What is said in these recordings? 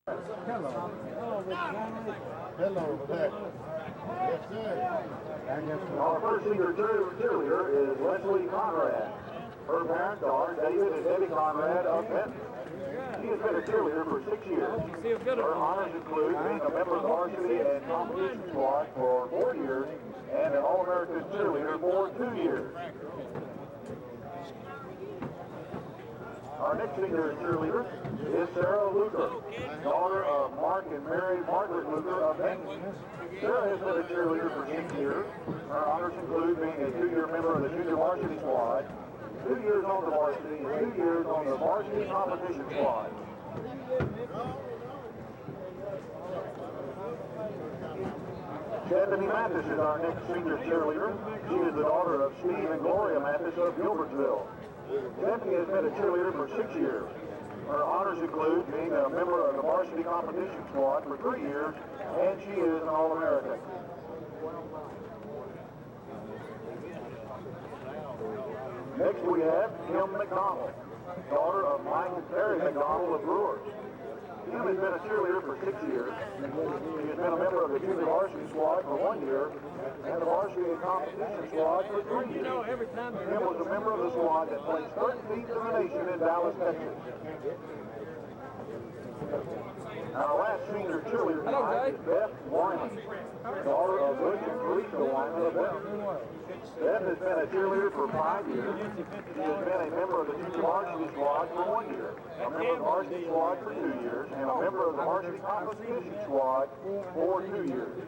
Hello. Hello, Zach. Yes, sir. Our first senior cheerleader is Leslie Conrad. Her parents are David and Debbie Conrad of Benton. She has been a cheerleader for 6 years. Her honors include being a member of the varsity and competition squad for 4 years and an All-American cheerleader for 2 years. Our next senior cheerleader is Sarah Luker, daughter of Mark and Mary Margaret Luker of Benton. Sarah has been a cheerleader for 6 years. Her honors include being a 2-year member of the junior varsity squad, 2 years on the varsity, and 2 years on the varsity competition squad. Stephanie Mathis is our next senior cheerleader. She is the daughter of Steve and Gloria Mathis of Gilbertsville. Stephanie has been a cheerleader for 6 years. Her honors include being a member of the varsity competition squad for 3 years, and she is an All-American. Next we have Kim McDonald, daughter of Mike and Terry McDonald of Brewers. Kim has been a cheerleader for 6 years. She has been a member of the junior varsity squad for 1 year and the varsity competition squad for 3 years. Kim was a member of the squad that placed 13th in the nation in Dallas, Texas. Our last senior cheerleader tonight is Beth Wyman, daughter of Rick and Teresa Wyman of Benton. Beth has been a cheerleader for 5 years. She has been a member of the junior varsity squad for 1 year, a member of the varsity squad for 2 years, and a member of the varsity competition squad for 2 years.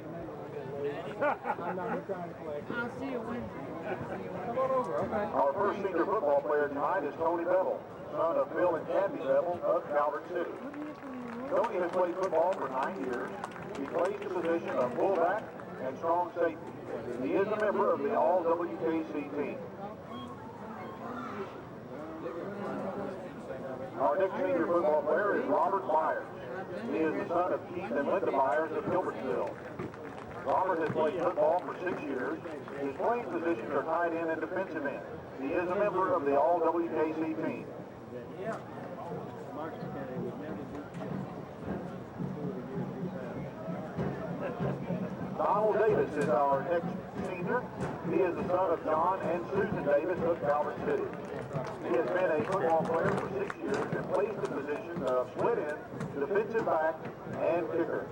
I'll see you Wednesday. Our first senior football player tonight is Tony Bevel, son of Bill and Kathy Bevel of Calvert City. Tony has played football for 9 years. He plays the position of fullback and strong safety. He is a member of the All-WKC team. Our next senior football player is Robert Myers. He is the son of Keith and Linda Myers of Gilbertsville. Robert has played football for 6 years. His playing positions are tight end and defensive end. He is a member of the All-WKC team. Donald Davis is our next senior. He is the son of John and Susan Davis of Calvert City. He has been a football player for 6 years and plays the positions of split end, defensive back, and kicker.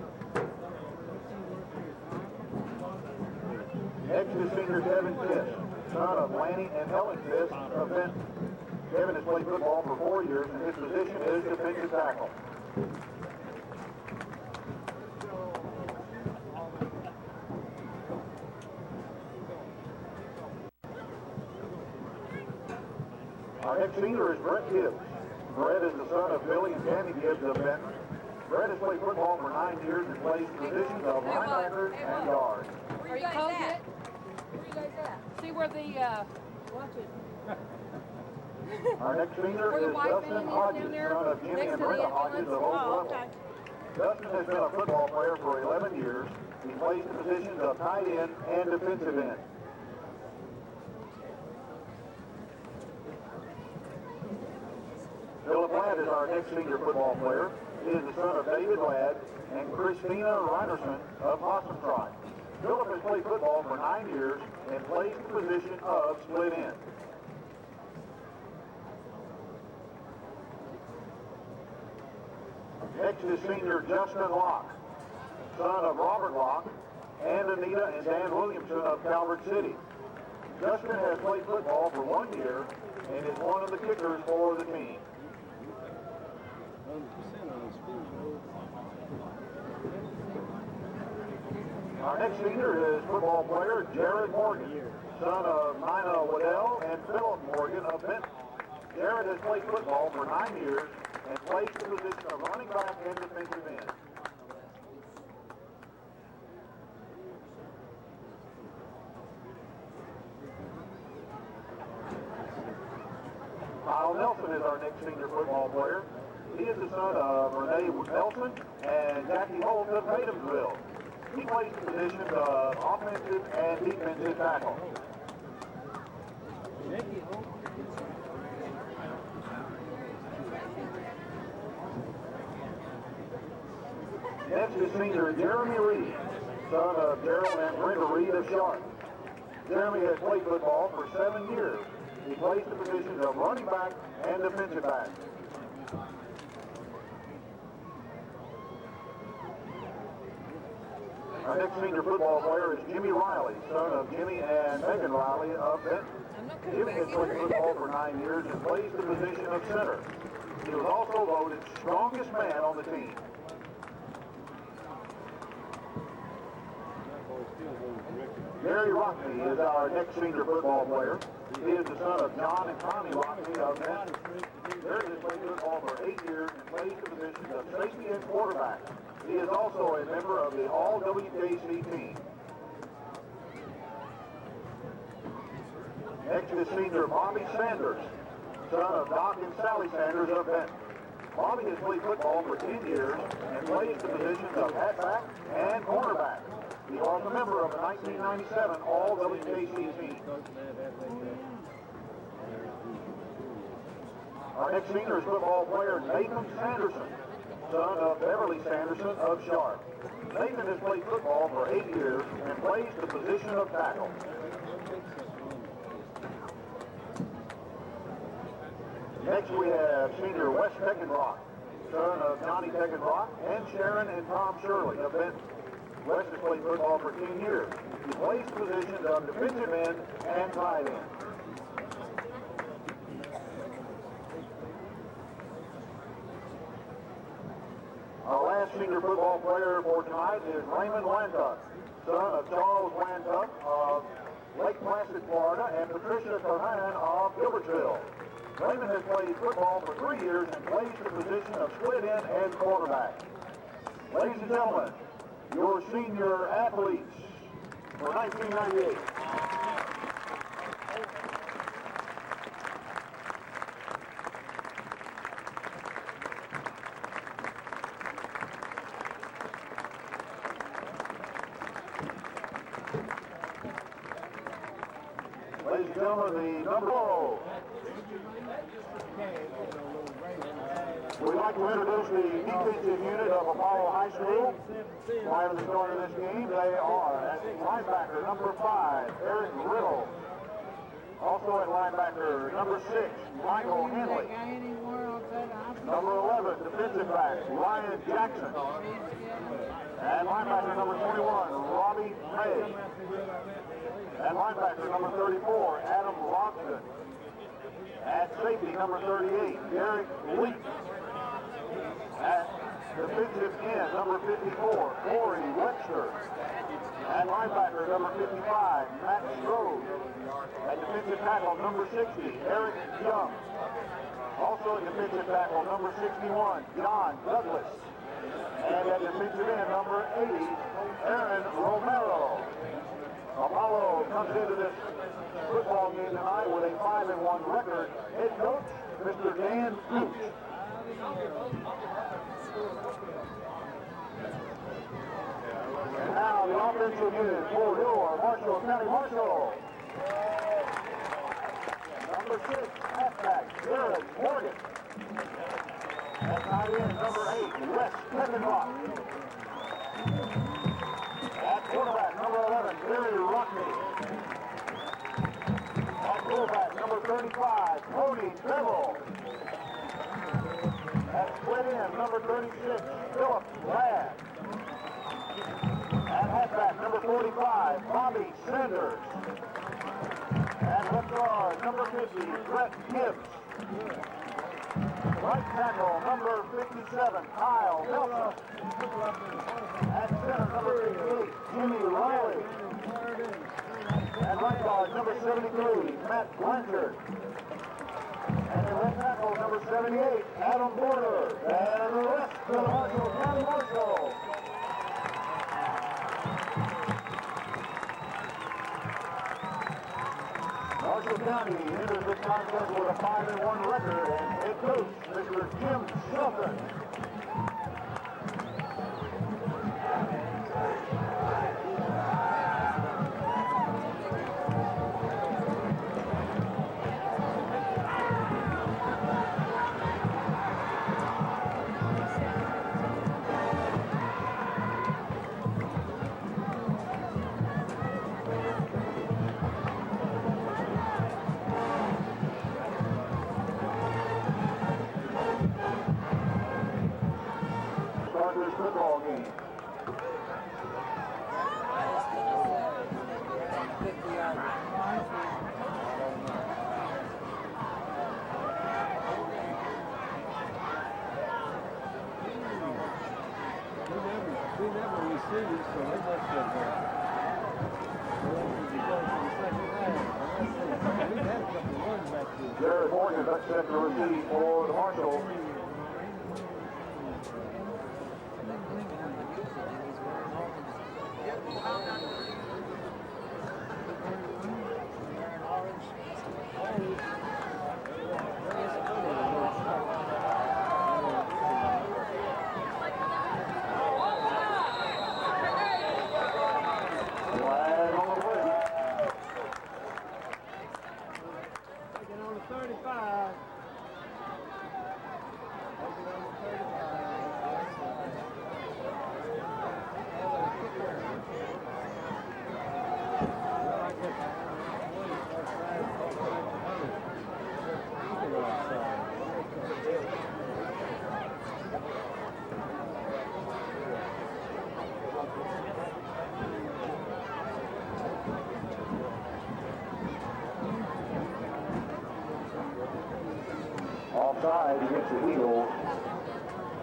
Next is senior Kevin Fisk, son of Lanny and Helen Fisk of Benton. Kevin has played football for 4 years and his position is defensive tackle. Our next senior is Brett Gibbs. Brett is the son of Billy and Tammy Gibbs of Benton. Brett has played football for 9 years and plays positions of linebacker and guard. Are you close yet? Where you guys at? See where the, watch it. Our next senior is Dustin Hodges, son of Jimmy and Brenda Hodges of Oak Level. Dustin has been a football player for 11 years. He plays the positions of tight end and defensive end. Philip Ladd is our next senior football player. He is the son of David Ladd and Christina Reinerson of Hossentrott. Philip has played football for 9 years and plays the position of split end. Next is senior Justin Locke, son of Robert Locke and Anita and Dan Williamson of Calvert City. Justin has played football for 1 year and is one of the kickers for the team. Our next senior is football player Jared Morgan, son of Nina Waddell and Philip Morgan of Benton. Jared has played football for 9 years and plays the position of running back and defensive end. Kyle Nelson is our next senior football player. He is the son of Renee Nelson and Jackie Holt of Tatumsville. He plays the positions of offensive and defensive tackle. senior Jeremy Reed, son of Gerald and Brenda Reed of Sharp. Jeremy has played football for 7 years. He plays the positions of running back and defensive back. Our next senior football player is Jimmy Riley, son of Jimmy and Megan Riley of Benton. Jimmy has played football for 9 years and plays the position of center. He was also voted strongest man on the team. Gary Rockney is our next senior football player. He is the son of John and Tommy Rockney of Benton. Gary has played football for 8 years and plays the positions of safety and quarterback. He is also a member of the All-WKC team. Next is senior Bobby Sanders, son of Doc and Sally Sanders of Benton. Bobby has played football for 10 years and plays the positions of halfback and cornerback. He was a member of the 1997 All-WKC team. Our next senior is football player Nathan Sanderson, son of Beverly Sanderson of Sharp. Nathan has played football for 8 years and plays the position of tackle. Next we have senior Wes Teckenbrock, son of Johnny Teckenbrock and Sharon and Tom Shirley of Benton. Wes has played football for 10 years. He plays the positions of defensive end and tight end. Our last senior football player for tonight is Raymond Wantuck, son of Charles Wantuck of Lake Placid, Florida, and Patricia Cohan of Gilbertsville. Raymond has played football for 3 years and plays the position of split end and quarterback. Ladies and gentlemen, your senior athletes for 1998. Ladies and gentlemen, the number 4. We'd like to introduce the defensive unit of Apollo High School. Prior to the start of this game, they are at linebacker number 5, Eric Riddle. Also at linebacker number 6, Michael Henley. Number 11, defensive back, Ryan Jackson. And linebacker number 21, Robbie May. And linebacker number 34, Adam Logston. At safety, number 38, Derek Leak. At defensive end, number 54, Corey Webster. At linebacker, number 55, Matt Strode. At defensive tackle, number 60, Eric Young. Also at defensive tackle, number 61, John Douglas. And at defensive end, number 80, Aaron Romero. Apollo comes into this football game tonight with a 5-1 record. Head coach, Mr. Dan Gooch. And now the offensive unit for your Marshall County Marshall. Number 6, halfback, Jared Morgan. At tight end, number 8, Wes Teckenbrock. At quarterback, number 11, Gary Rockney. At fullback, number 35, Cody Bevel. At split end, number 36, Philip Ladd. At halfback, number 45, Bobby Sanders. At left guard, number 50, Brett Gibbs. Right tackle, number 57, Kyle Nelson. At center, number 58, Jimmy Riley. At right guard, number 73, Matt Blanchard. And at left tackle, number 78, Adam Porter. And the rest of the Marshall County Marshall. Marshall County enters this contest with a 5-1 record, and head coach, Mr. Jim Shelton. never received it, so they must have we've had a couple of runs back there. Jared Morgan is set to receive for the Marshall. Flag on the play. Taking on the 35. Taking on the 35. Offside against the Eagles.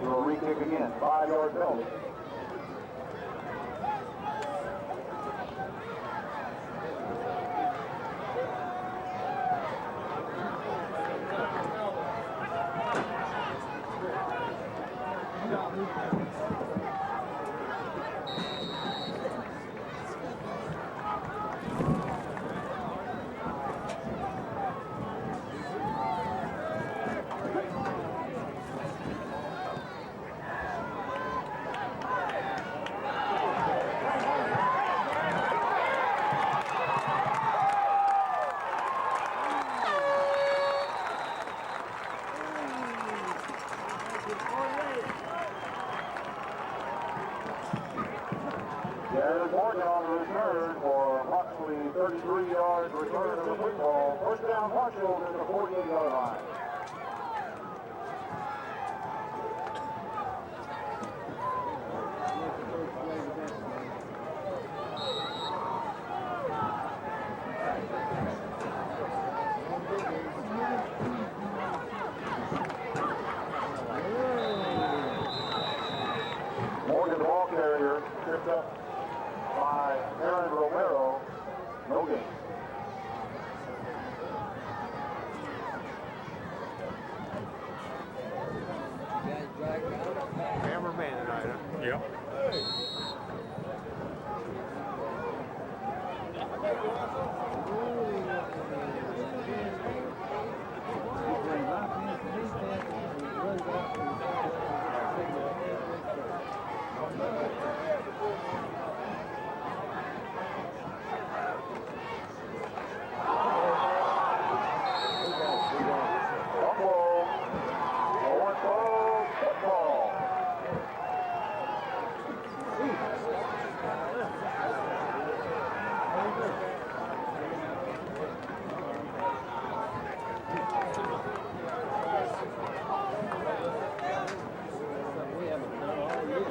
We'll re-kick again. 5-yard penalty. Jared Morgan on the return for approximately 33 yards return of the football. First down Marshall to the 48-yard line. Morgan, the ball carrier, tripped up by Aaron Romero. No gain. Cameraman tonight, huh? Yep. Fumble. Owen football. We haven't done all year.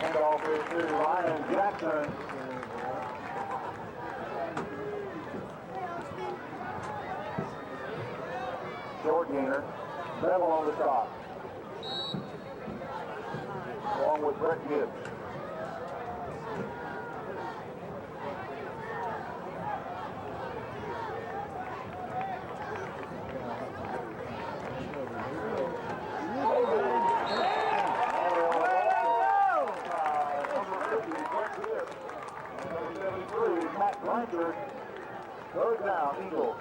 Handoff is to Ryan Jackson. Short gainer. Bevel on the stop. Along with Brett Gibbs. Matt Blanchard. Third down, Eagles.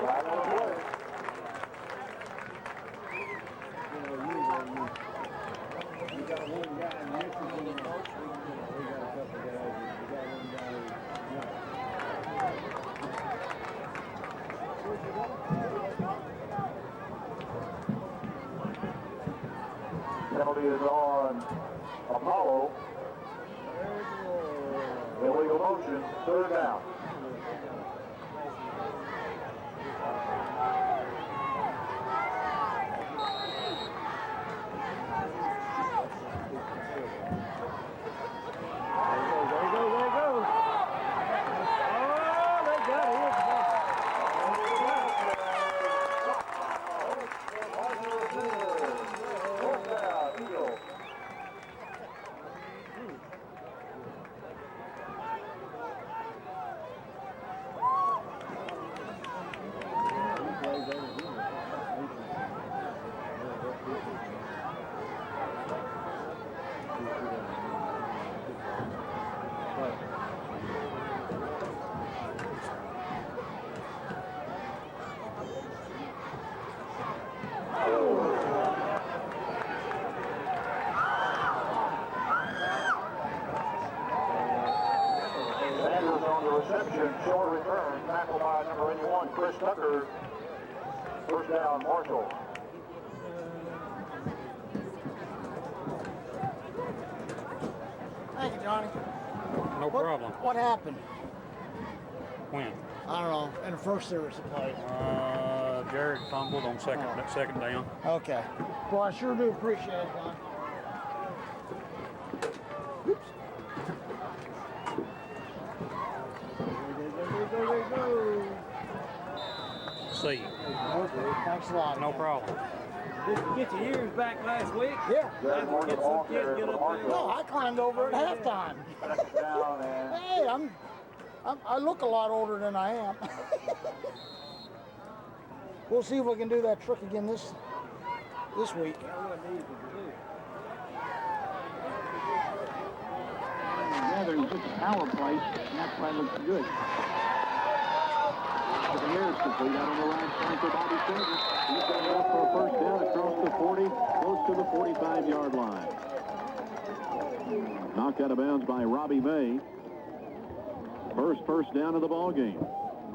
Right on the play. You got one guy in Michigan, we got a couple guys, we got one guy who's not. Where'd you go? Penalty is on Apollo. Illegal motion, third down. Sanders on the reception, short return, tackled by number 81, Chris Tucker. First down, Marshall. Thank you, Johnny. No problem. What happened? When? I don't know. In the first series of play. Jared fumbled on second down. Okay. Well, I sure do appreciate it, John. Oops. Go. See. Okay. Thanks a lot. No problem. Did you get your ears back last week? Yeah. Jared Morgan, Get the some ball kid carrier get for up Marshall. No, I climbed over at halftime. Second down and Hey, I look a lot older than I am. We'll see if we can do that trick again this week. That wasn't easy to do. Rather than just a power play, and that's why it looks good. The air is complete out on the right side for Bobby Sanders. He's got it up for a first down across the 40, close to the 45-yard line. Knocked out of bounds by Robbie May. First down of the ball game.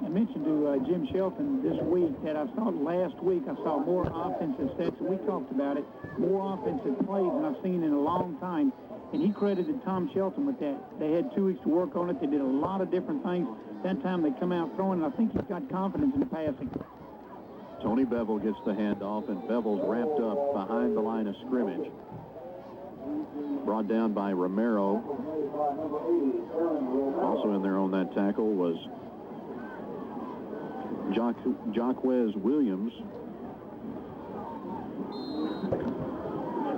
I mentioned to Jim Shelton this week that I saw last week, I saw more offensive sets, and we talked about it, more offensive plays than I've seen in a long time, and he credited Tom Shelton with that. They had 2 weeks to work on it. They did a lot of different things. That time they come out throwing, and I think he's got confidence in the passing. Tony Bevel gets the handoff, and Bevel's wrapped up behind the line of scrimmage. Brought down by Romero. Also in there on that tackle was Jacquez Williams.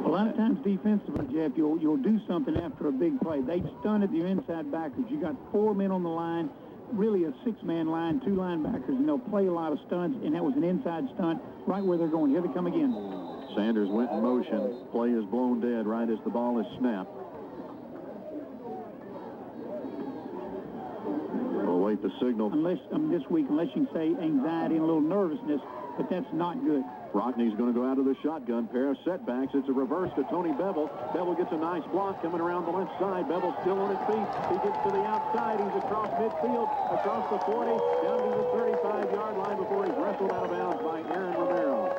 A lot of times defensively, Jeff, you'll do something after a big play. They stunted your inside backers. You got 4 men on the line, really a 6-man line, 2 linebackers, and they'll play a lot of stunts, and that was an inside stunt right where they're going. Here they come again. Sanders went in motion. Play is blown dead right as the ball is snapped. We'll wait the signal. This week, unless you can say anxiety and a little nervousness, but that's not good. Rockney's going to go out of the shotgun. Pair of setbacks. It's a reverse to Tony Bevel. Bevel gets a nice block coming around the left side. Bevel's still on his feet. He gets to the outside. He's across midfield, across the 40, down to the 35-yard line before he's wrestled out of bounds by Aaron Romero.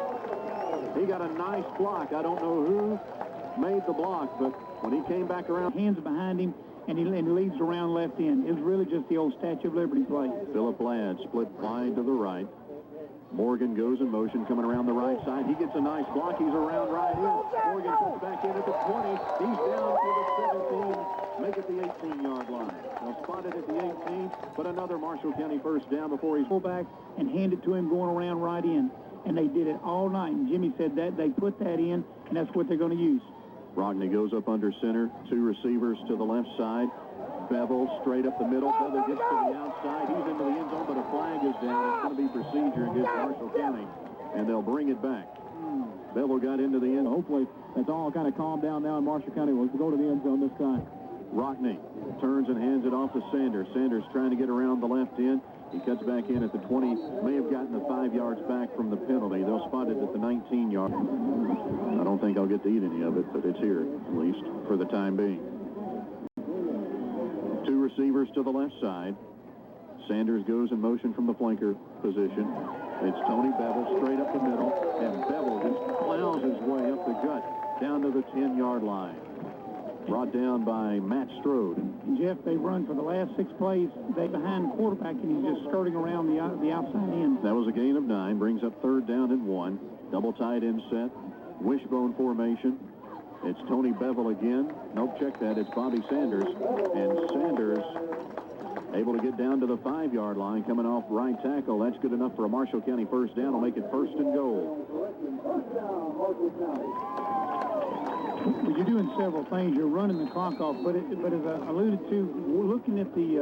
He got a nice block. I don't know who made the block, but when he came back around, Hands behind him, and he leads around left end. It was really just the old Statue of Liberty play. Philip Ladd split wide to the right. Morgan goes in motion coming around the right side. He gets a nice block. He's around right in. Morgan comes back in at the 20. He's down to the 17. Make it the 18-yard line. Now spotted at the 18, but another Marshall County first down before he's Pull back and hand it to him going around right in. And they did it all night. And Jimmy said that they put that in, and that's what they're going to use. Rockney goes up under center. 2 receivers to the left side. Bevel straight up the middle. Bevel gets to the outside. He's into the end zone, but a flag is down. It's going to be procedure against Marshall County, and they'll bring it back. Bevel got into the end. Hopefully that's all kind of calmed down now in Marshall County. We'll go to the end zone this time. Rockney turns and hands it off to Sanders. Sanders trying to get around the left end. He cuts back in at the 20. May have gotten the 5 yards back from the penalty. They'll spot it at the 19-yard. I don't think I'll get to eat any of it, but it's here, at least, for the time being. 2 receivers to the left side. Sanders goes in motion from the flanker position. It's Tony Bevel straight up the middle, and Bevel just plows his way up the gut down to the 10-yard line. Brought down by Matt Strode. And Jeff, they run for the last 6 plays. They behind the quarterback, and he's just skirting around the outside end. That was a gain of 9. Brings up 3rd down and 1. Double tight end set. Wishbone formation. It's Tony Bevel again. Nope, check that. It's Bobby Sanders. And Sanders able to get down to the 5-yard line, coming off right tackle. That's good enough for a Marshall County first down. Will make it 1st and goal. Well, you're doing several things. You're running the clock off, but as I alluded to, we're looking at the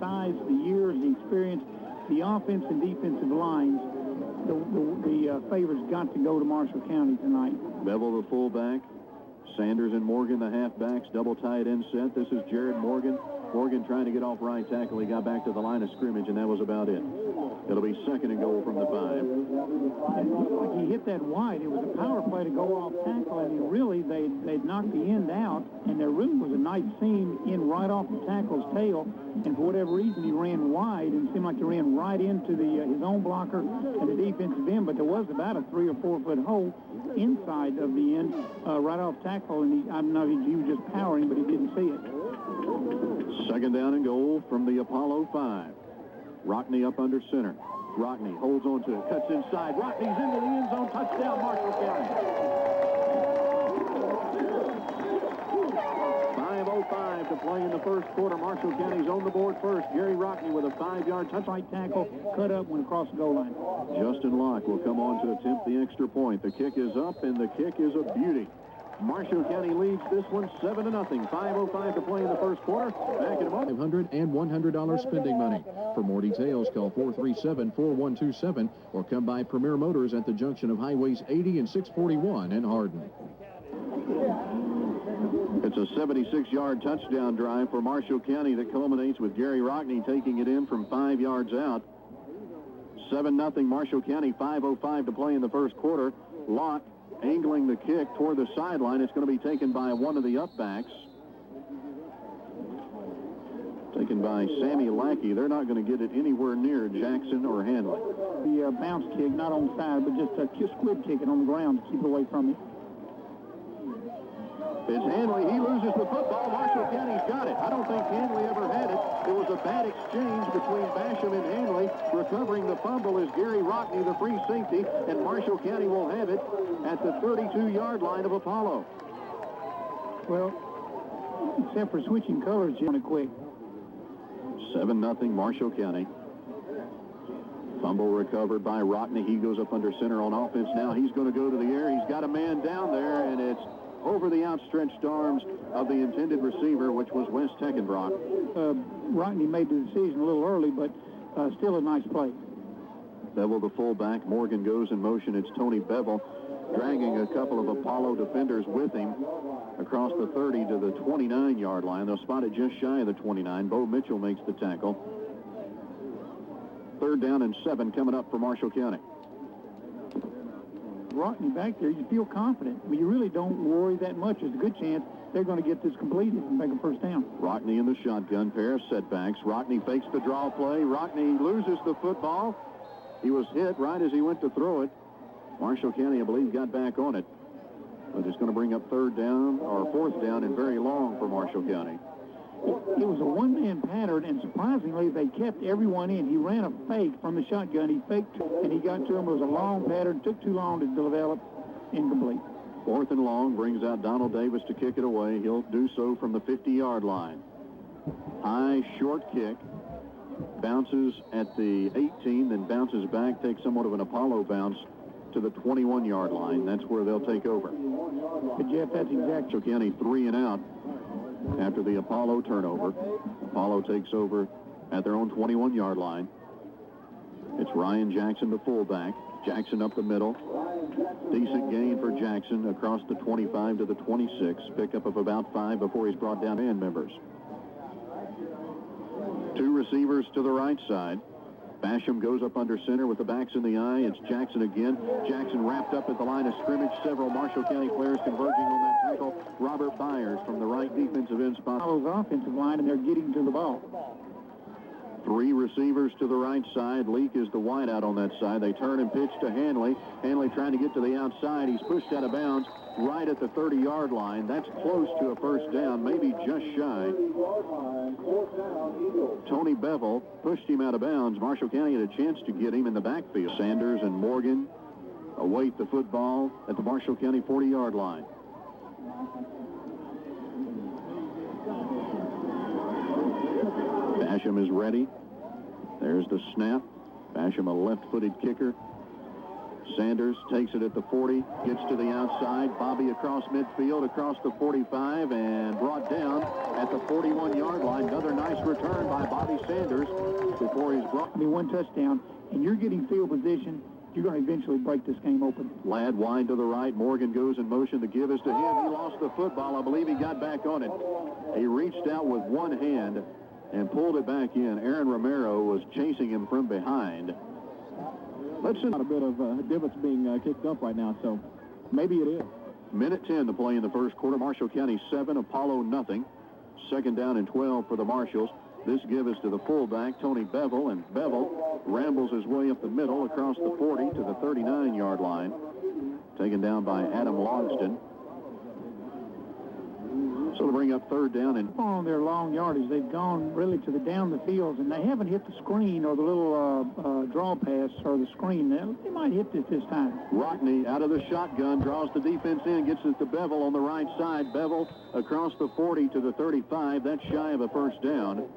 size, the years, the experience, the offense and defensive lines. The favors got to go to Marshall County tonight. Bevel, the fullback. Sanders and Morgan, the halfbacks. Double tight end set. This is Jared Morgan. Morgan trying to get off right tackle. He got back to the line of scrimmage, and that was about it. It'll be 2nd and goal from the 5. And he hit that wide. It was a power play to go off tackle, and they'd knocked the end out, and there really was a nice seam in right off the tackle's tail, and for whatever reason he ran wide, and it seemed like he ran right into his own blocker and the defensive end, but there was about a 3 or 4 foot hole inside of the end right off tackle, and I don't know if he was just powering, but he didn't see it. 2nd down and goal from the Apollo 5. Rockney up under center. Rockney holds on to it, cuts inside. Rockney's into the end zone. Touchdown, Marshall County. 5:05 to play in the first quarter. Marshall County's on the board first. Gary Rockney with a 5-yard touch. Right tackle, cut up, went across the goal line. Justin Locke will come on to attempt the extra point. The kick is up, and the kick is a beauty. Marshall County leads this one 7-0. 5:05 to play in the first quarter. Back in a moment. $500 and $100 spending money. For more details, call 437-4127 or come by Premier Motors at the junction of Highways 80 and 641 in Hardin. It's a 76-yard touchdown drive for Marshall County that culminates with Gary Rockney taking it in from 5 yards out. 7-0 Marshall County. 5:05 to play in the first quarter. Locke angling the kick toward the sideline. It's going to be taken by one of the upbacks. Taken by Sammy Lackey. They're not going to get it anywhere near Jackson or Hanley. The bounce kick, not on the side, but just squib kicking on the ground to keep it away from it. It's Hanley. He loses the football. Marshall County's got it. I don't think Hanley ever had it. It was a bad exchange between Basham and Hanley. Recovering the fumble is Gary Rockney, the free safety, and Marshall County will have it at the 32-yard line of Apollo. Well, except for switching colors, Jim, quick. 7-0 Marshall County. Fumble recovered by Rockney. He goes up under center on offense now. He's going to go to the air. He's got a man down there, and it's over the outstretched arms of the intended receiver, which was Wes Teckenbrock. Rockney made the decision a little early, but still a nice play. Bevel, the fullback. Morgan goes in motion. It's Tony Bevel dragging a couple of Apollo defenders with him across the 30 to the 29-yard line. They'll spot it just shy of the 29. Bo Mitchell makes the tackle. 3rd down and 7 coming up for Marshall County. Rockney back there, you feel confident. I mean, you really don't worry that much. There's a good chance they're going to get this completed and make a first down. Rockney in the shotgun, pair of setbacks. Rockney fakes the draw play. Rockney loses the football. He was hit right as he went to throw it. Marshall County, I believe, got back on it. But it's going to bring up 4th down and very long for Marshall County. It was a one-man pattern, and surprisingly, they kept everyone in. He ran a fake from the shotgun. He faked, and he got to him. It was a long pattern. Took too long to develop. Incomplete. 4th and long brings out Donald Davis to kick it away. He'll do so from the 50-yard line. High, short kick. Bounces at the 18, then bounces back, takes somewhat of an Apollo bounce to the 21-yard line. That's where they'll take over. But, Jeff, that's exactly. Marshall County 3 and out after the Apollo turnover. Apollo takes over at their own 21-yard line. It's Ryan Jackson, the fullback. Jackson up the middle. Decent gain for Jackson across the 25 to the 26. Pickup of about 5 before he's brought down band members. 2 receivers to the right side. Basham goes up under center with the backs in the eye. It's Jackson again. Jackson wrapped up at the line of scrimmage. Several Marshall County players converging on that tackle. Robert Byers from the right defensive end spot. Follows offensive line, and they're getting to the ball. Three receivers to the right side. Leak is the wideout on that side. They turn and pitch to Hanley. Hanley trying to get to the outside. He's pushed out of bounds right at the 30-yard line. That's close to a first down, maybe just shy. Tony Bevel pushed him out of bounds. Marshall County had a chance to get him in the backfield. Sanders and Morgan await the football at the Marshall County 40-yard line. Basham is ready. There's the snap. Basham, a left-footed kicker. Sanders takes it at the 40, gets to the outside. Bobby across midfield, across the 45, and brought down at the 41-yard line. Another nice return by Bobby Sanders before he's brought. I mean, one touchdown, and you're getting field position. You're going to eventually break this game open. Ladd wide to the right. Morgan goes in motion. The give is to him. He lost the football. I believe he got back on it. He reached out with one hand and pulled it back in. Aaron Romero was chasing him from behind. Let's see. A bit of divots being kicked up right now, so maybe it is. Minute 10 to play in the first quarter. Marshall County 7, Apollo nothing. Second down and 12 for the Marshalls. This give is to the fullback, Tony Bevel, and Bevel rambles his way up the middle across the 40 to the 39-yard line. Taken down by Adam Logston. So to bring up third down and On their long yardage, they've gone really to the down the fields, and they haven't hit the screen or the little draw pass or the screen. They might hit this time. Rockney out of the shotgun, draws the defense in, gets it to Bevel on the right side. Bevel across the 40 to the 35. That's shy of a first down.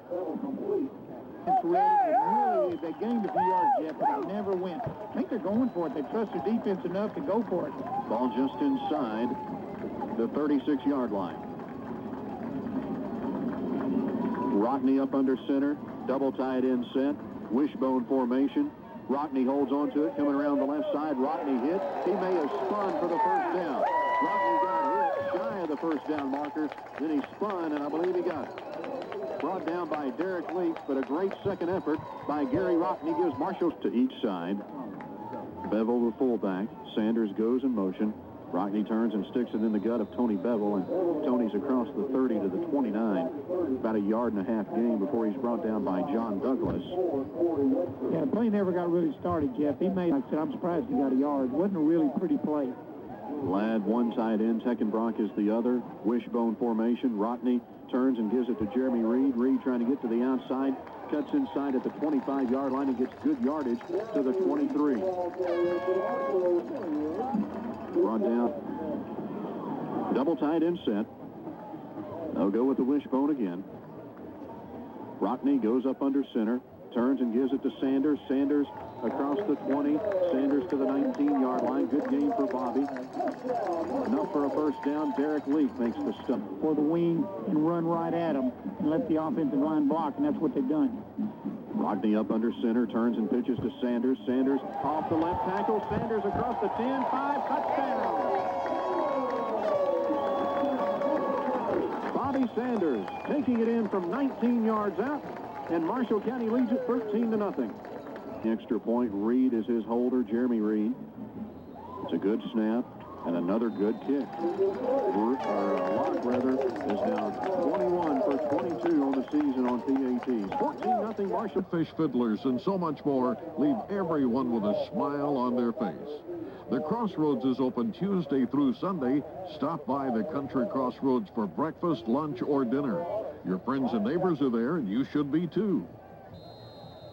Really, they gained a few yards yet, but they never went. I think they're going for it. They trust their defense enough to go for it. Ball just inside the 36-yard line. Rockney up under center, double tight end set, wishbone formation. Rockney holds on to it, coming around the left side. Rockney hit. He may have spun for the first down. Rockney got hit, shy of the first down marker. Then he spun, and I believe he got it. Brought down by Derek Leaks, but a great second effort by Gary Rockney gives Marshall to each side. Bevel the fullback. Sanders goes in motion. Rockney turns and sticks it in the gut of Tony Bevel, and Tony's across the 30 to the 29. About a yard and a half gain before he's brought down by John Douglas. Yeah, the play never got really started, Jeff. Like I said, I'm surprised he got a yard. Wasn't a really pretty play. Ladd one tight end, Teckenbrock is the other. Wishbone formation. Rockney turns and gives it to Jeremy Reed. Reed trying to get to the outside. Cuts inside at the 25-yard line and gets good yardage to the 23. Brought down. Double tight end set. They'll go with the wishbone again. Rockney goes up under center. Turns and gives it to Sanders. Sanders across the 20. Sanders to the 19-yard line. Good game for Bobby. Enough for a first down. Derek Leak makes the stop. For the wing and run right at him and let the offensive line block, and that's what they've done. Rockney up under center, turns and pitches to Sanders. Sanders off the left tackle. Sanders across the 10, 5, touchdown. Bobby Sanders taking it in from 19 yards out, and Marshall County leads it 13-0. The extra point, Reed is his holder, Jeremy Reed. It's a good snap. And another good kick. Locke, rather, is now 21 for 22 on the season on PATs. 14-0 Marshall. Fish Fiddlers and so much more leave everyone with a smile on their face. The Crossroads is open Tuesday through Sunday. Stop by the Country Crossroads for breakfast, lunch, or dinner. Your friends and neighbors are there, and you should be too.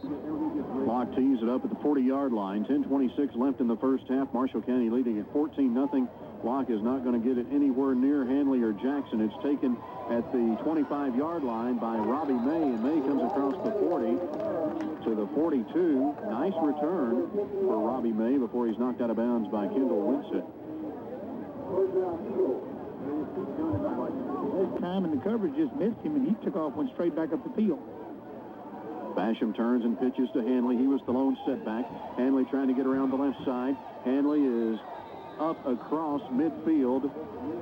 Locke tees it up at the 40-yard line. 10:26 left in the first half. Marshall County leading at 14-0. Locke is not going to get it anywhere near Hanley or Jackson. It's taken at the 25-yard line by Robbie May, and May comes across the 40 to the 42. Nice return for Robbie May before he's knocked out of bounds by Kendall Winsett. This time, and the coverage just missed him, and he took off, went straight back up the field. Basham turns and pitches to Hanley. He was the lone setback. Hanley trying to get around the left side. Hanley is up across midfield.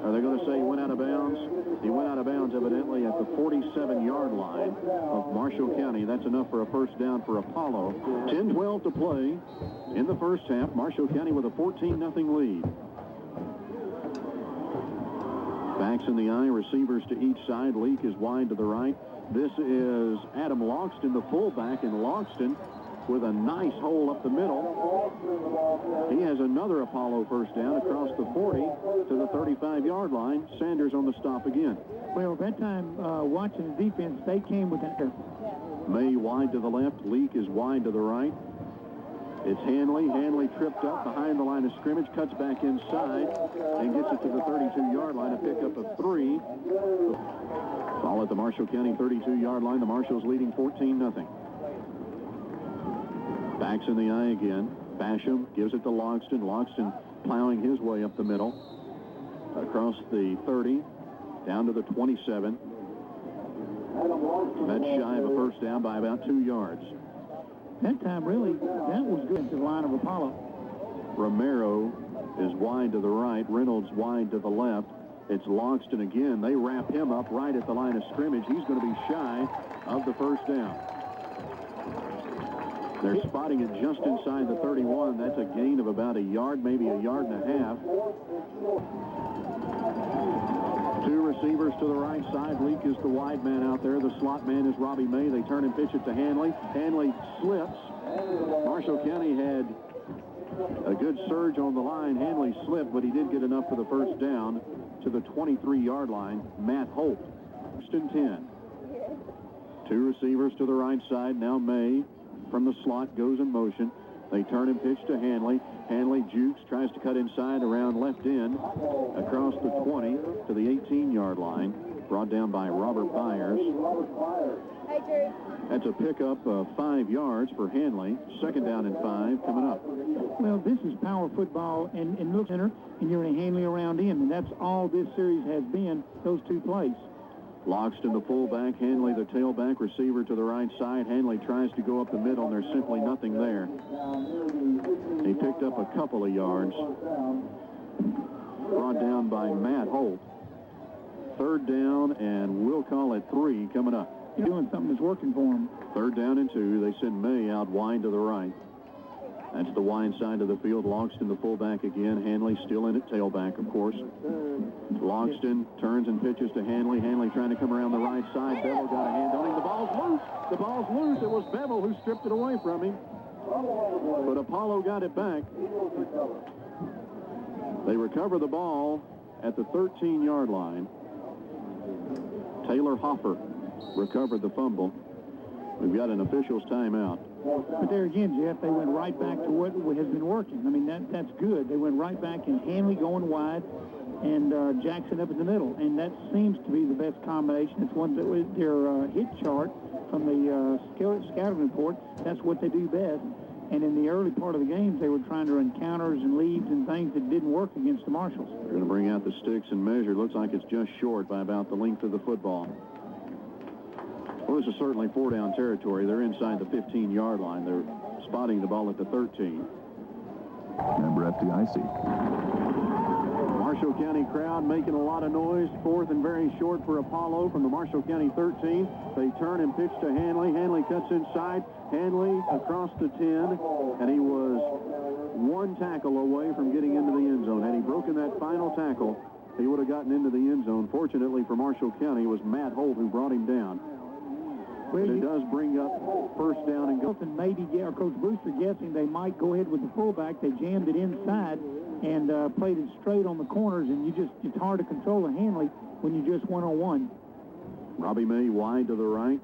Are they going to say he went out of bounds? He went out of bounds evidently at the 47-yard line of Marshall County. That's enough for a first down for Apollo. 10-12 to play in the first half. Marshall County with a 14-0 lead. Backs in the eye, receivers to each side. Leak is wide to the right. This is Adam Logston, the fullback, and Logston with a nice hole up the middle. He has another Apollo first down across the 40 to the 35-yard line. Sanders on the stop again. Well, at that time, watching the defense, they came with an error. May wide to the left. Leak is wide to the right. It's Hanley. Hanley tripped up behind the line of scrimmage, cuts back inside, and gets it to the 32-yard line, a pickup of 3. Ball at the Marshall County 32-yard line. The Marshalls leading 14-0. Backs in the eye again. Basham gives it to Logston. Logston plowing his way up the middle. Across the 30, down to the 27. That's shy of a first down by about 2 yards. That time, really, that was good to the line of Apollo. Romero is wide to the right. Reynolds wide to the left. It's Logston again. They wrap him up right at the line of scrimmage. He's going to be shy of the first down. They're spotting it just inside the 31. That's a gain of about a yard, maybe a yard and a half. 2 receivers to the right side. Leak is the wide man out there. The slot man is Robbie May. They turn and pitch it to Hanley. Hanley slips. Marshall County had a good surge on the line. Hanley slipped, but he did get enough for the first down to the 23-yard line. Matt Holt, 10. 2 receivers to the right side. Now May from the slot goes in motion. They turn and pitch to Hanley. Hanley jukes, tries to cut inside around left end, across the 20 to the 18-yard line. Brought down by Robert Byers. Hey, Jerry. That's a pickup of 5 yards for Hanley. Second down and 5 coming up. Well, this is power football and look center, and you're in a Hanley around him, and that's all this series has been, those 2 plays. Logston, the fullback. Hanley, the tailback. Receiver to the right side. Hanley tries to go up the middle, and there's simply nothing there. He picked up a couple of yards. Brought down by Matt Holt. Third down, and we'll call it 3 coming up. You're doing something that's working for him. Third down and 2. They send May out wide to the right. That's the wide side of the field. Logston, the fullback again. Hanley still in at tailback, of course. Logston turns and pitches to Hanley. Hanley trying to come around the right side. Bevel got a hand on him. The ball's loose. The ball's loose. It was Bevel who stripped it away from him. But Apollo got it back. They recover the ball at the 13-yard line. Taylor Hoffer recovered the fumble. We've got an official's timeout. But there again, Jeff, they went right back to what has been working. I mean, that's good. They went right back in Hanley going wide and Jackson up in the middle. And that seems to be the best combination. It's one that was their hit chart from the scouting report. That's what they do best. And in the early part of the games, they were trying to run counters and leads and things that didn't work against the Marshalls. They're going to bring out the sticks and measure. Looks like it's just short by about the length of the football. Well, this is certainly 4-down territory. They're inside the 15-yard line. They're spotting the ball at the 13. Member FDIC. Marshall County crowd making a lot of noise. 4th and very short for Apollo from the Marshall County 13. They turn and pitch to Hanley. Hanley cuts inside. Hanley across the 10, and he was 1 tackle away from getting into the end zone. Had he broken that final tackle, he would have gotten into the end zone. Fortunately for Marshall County, it was Matt Holt who brought him down. Well, it does bring up first down and go. And maybe Coach Brewster guessing they might go ahead with the fullback. They jammed it inside and played it straight on the corners, and it's hard to control the Hanley when you just one-on-one. Robbie May wide to the right.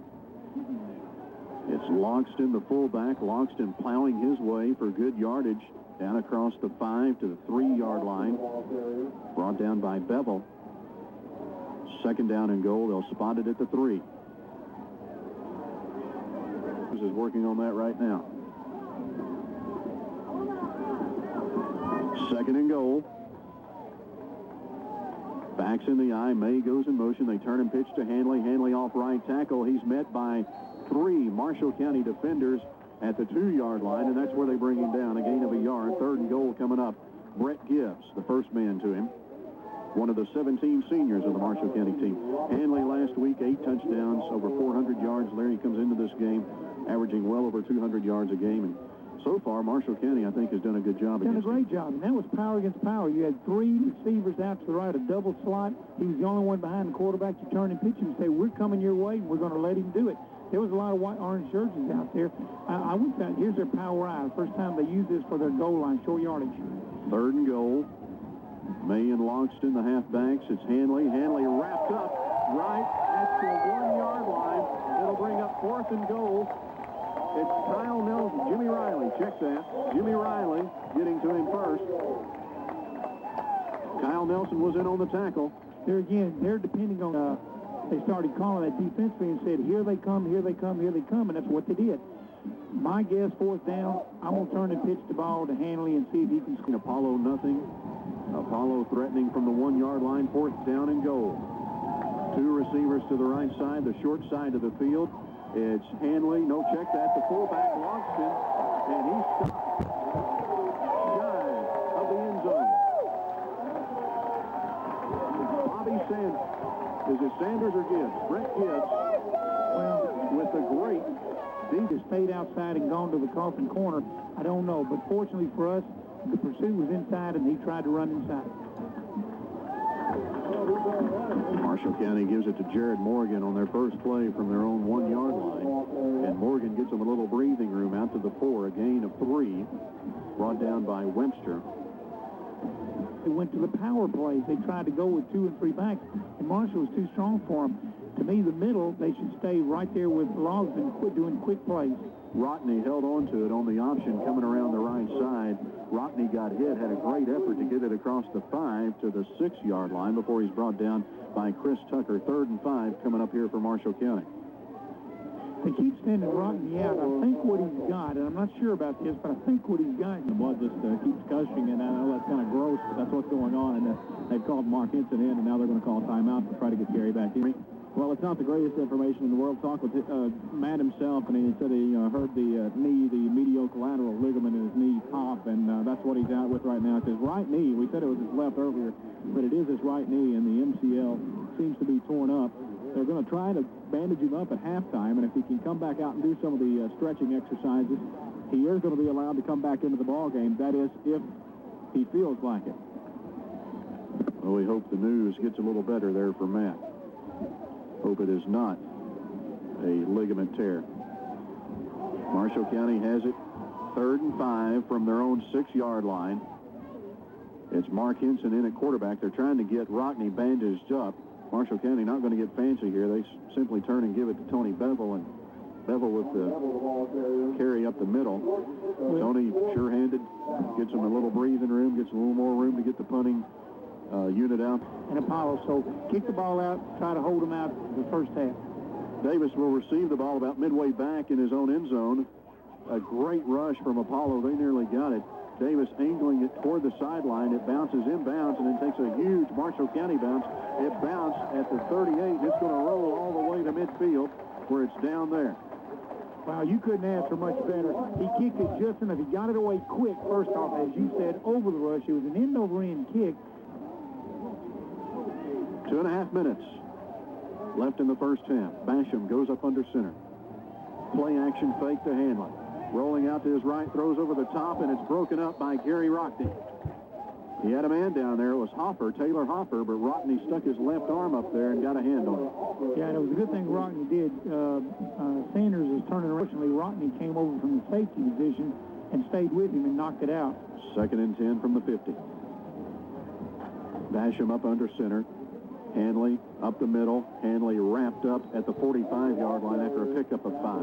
It's Logston, the fullback. Logston plowing his way for good yardage down across the 5 to the 3-yard line. Brought down by Bevel. Second down and goal. They'll spot it at the 3. Is working on that right now. Second and goal. Backs in the eye. May goes in motion. They turn and pitch to Hanley. Hanley off right tackle. He's met by 3 Marshall County defenders at the 2-yard line, and that's where they bring him down. A gain of a yard. Third and goal coming up. Brett Gibbs, the first man to him. One of the 17 seniors of the Marshall County team. Hanley last week, 8 touchdowns, over 400 yards. There he comes into this game, averaging well over 200 yards a game and So far, Marshall County, I think, has done a good job. Done a against great him. job, and that was power against power. You had 3 receivers out to the right, a double slot. He was the only one behind the quarterback. You turn and pitch him and say, we're coming your way, and we're going to let him do it. There was a lot of white orange jerseys out there. I went down. Here's their power eye. First time they used this for their goal line, short yardage. 3rd and goal. May and Longston, the halfbacks. It's Hanley. Hanley wrapped up right at the 1-yard line. It'll bring up 4th and goal. It's Kyle Nelson. Jimmy Riley. Check that. Jimmy Riley getting to him first. Kyle Nelson was in on the tackle. There again, they're depending on, they started calling that defensively and said, here they come, here they come, here they come, and that's what they did. My guess, 4th down, I'm going to turn and pitch the ball to Hanley and see if he can score. Apollo nothing. Apollo threatening from the 1-yard line, 4th down and goal. 2 receivers to the right side, the short side of the field. It's Hanley. No, check that. The fullback, Longston, and he's stopped shy of the end zone. Bobby Sanders. Is it Sanders or Gibbs? Brett Gibbs. Well, with the great. These have stayed outside and gone to the coffin corner. I don't know, but fortunately for us, the pursuit was inside, and he tried to run inside. Marshall County gives it to Jared Morgan on their first play from their own 1-yard line. And Morgan gets them a little breathing room out to the 4, a gain of 3, brought down by Webster. They went to the power plays. They tried to go with 2 and 3 backs, and Marshall was too strong for them. To me, the middle, they should stay right there with Logsdon, quit doing quick plays. Rottney held on to it on the option coming around the right side. Rottney got hit, had a great effort to get it across the 5 to the 6-yard line before he's brought down by Chris Tucker. 3rd and 5 coming up here for Marshall County. They keep sending Rottney out. I think what he's got, and I'm not sure about this, but I think what he's got, The blood just keeps gushing, and I know that's kind of gross, but that's what's going on. And they've called Mark Hinson in, and now they're going to call a timeout to try to get Gary back in. Well, it's not the greatest information in the world. Talk with Matt himself, and he said he heard the knee, the medial collateral ligament in his knee pop, and that's what he's out with right now. It's his right knee. We said it was his left earlier, but it is his right knee, and the MCL seems to be torn up. They're going to try to bandage him up at halftime, and if he can come back out and do some of the stretching exercises, he is going to be allowed to come back into the ball game. That is, if he feels like it. Well, we hope the news gets a little better there for Matt. Hope it is not a ligament tear. Marshall County has it 3rd and 5 from their own 6-yard line. It's Mark Hinson in at quarterback. They're trying to get Rottney bandaged up. Marshall County not going to get fancy here. They simply turn and give it to Tony Bevel, and Bevel with the carry up the middle. Tony sure-handed, gets him a little breathing room, gets a little more room to get the punting unit out. and Apollo. So kick the ball out, try to hold them out the first half. Davis will receive the ball about midway back in his own end zone. A great rush from Apollo. They nearly got it. Davis angling it toward the sideline. It bounces inbounds and then takes a huge Marshall County bounce. It bounced at the 38. It's going to roll all the way to midfield where it's down there. Wow, you couldn't ask for much better. He kicked it just enough. He got it away quick, first off, as you said, over the rush. It was an end-over-end kick. 2.5 minutes left in the first half. Basham goes up under center. Play action fake to Hanley. Rolling out to his right, throws over the top, and it's broken up by Gary Rockney. He had a man down there. It was Hopper, Taylor Hopper, but Rockney stuck his left arm up there and got a hand on it. Yeah, and it was a good thing Rockney did. Sanders is turning around. Rockney came over from the safety position and stayed with him and knocked it out. 2nd and 10 from the 50. Basham up under center. Hanley up the middle. Hanley wrapped up at the 45-yard line after a pickup of 5.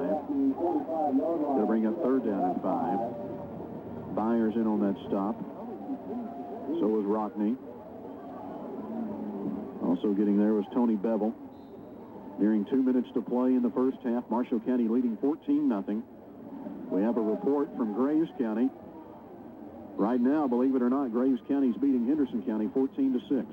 They'll bring up 3rd down and 5. Byers in on that stop. So was Rockney. Also getting there was Tony Bevel. Nearing 2 minutes to play in the first half. Marshall County leading 14-0. We have a report from Graves County. Right now, believe it or not, Graves County is beating Henderson County 14-6.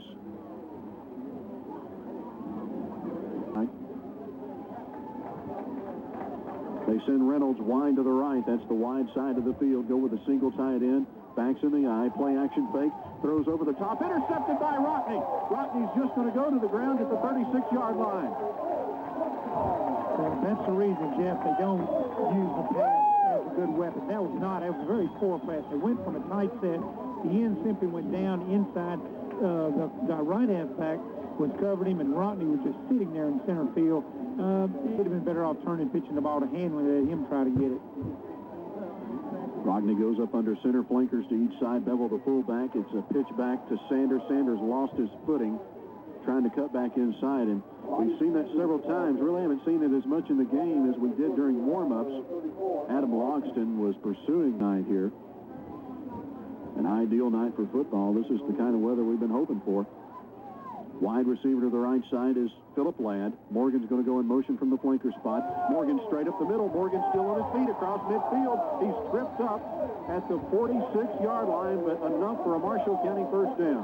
They send Reynolds wide to the right. That's the wide side of the field. Go with a single tight end. Backs in the eye. Play action fake. Throws over the top. Intercepted by Rockney. Rockney's just going to go to the ground at the 36-yard line. Well, that's the reason, Jeff, they don't use the pass as a good weapon. That was a very poor pass. They went from a tight set. The end simply went down inside. The right halfback was covered him, and Rockney was just sitting there in center field. It would have been better off turning, pitching the ball to Hanley and let him try to get it. Rockney goes up under center, flankers to each side. Bevel the fullback. It's a pitch back to Sanders. Sanders lost his footing, trying to cut back inside, and we've seen that several times. Really haven't seen it as much in the game as we did during warm-ups. Adam Logston was pursuing night here. An ideal night for football. This is the kind of weather we've been hoping for. Wide receiver to the right side is Philip Ladd. Morgan's going to go in motion from the flanker spot. Morgan straight up the middle. Morgan still on his feet across midfield. He's tripped up at the 46-yard line, but enough for a Marshall County first down.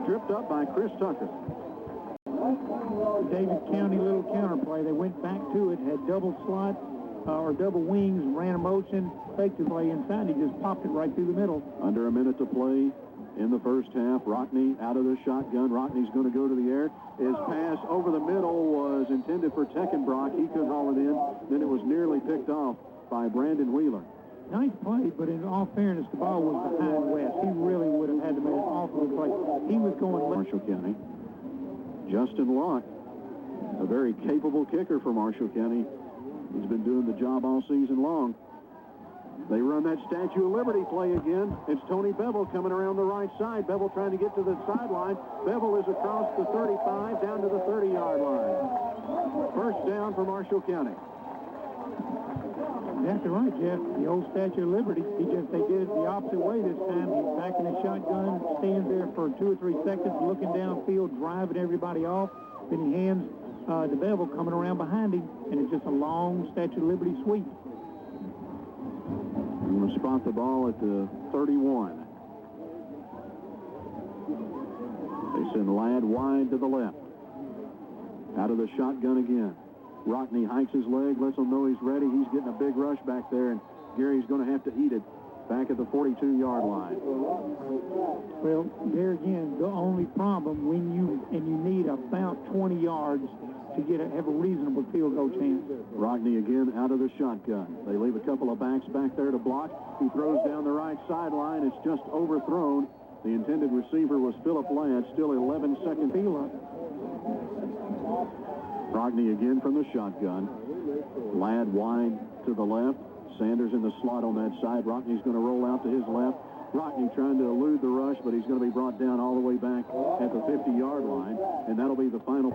Tripped up by Chris Tucker. Davis County little counterplay. They went back to it, had double slot or double wings, ran a motion, faked the play inside. He just popped it right through the middle. Under a minute to play in the first half. Rockney out of the shotgun. Rockney's going to go to the air. His pass over the middle was intended for Teckenbrock. He could haul it in. Then it was nearly picked off by Brandon Wheeler. Nice play, but in all fairness, the ball was behind West. He really would have had to make an awful play. He was going Marshall County. Justin Locke, a very capable kicker for Marshall County. He's been doing the job all season long. They run that Statue of Liberty play again. It's Tony Bevel coming around the right side. Bevel trying to get to the sideline. Bevel is across the 35 down to the 30-yard line. First down for Marshall County. Exactly right, Jeff. The old Statue of Liberty. They did it the opposite way this time. He's back in the shotgun, stands there for 2 or 3 seconds, looking downfield, driving everybody off. Then he hands to Bevel coming around behind him, and it's just a long Statue of Liberty sweep. I'm going to spot the ball at the 31. They send Ladd wide to the left. Out of the shotgun again. Rockney hikes his leg, lets him know he's ready. He's getting a big rush back there, and Gary's going to have to eat it back at the 42-yard line. Well, there again, the only problem when you need about 20 yards to have a reasonable field goal chance. Rockney again out of the shotgun. They leave a couple of backs back there to block. He throws down the right sideline. It's just overthrown. The intended receiver was Philip Ladd. Still 11-second field. Rockney again from the shotgun. Ladd wide to the left. Sanders in the slot on that side. Rockney's going to roll out to his left. Rockney trying to elude the rush, but he's going to be brought down all the way back at the 50-yard line, and that'll be the final.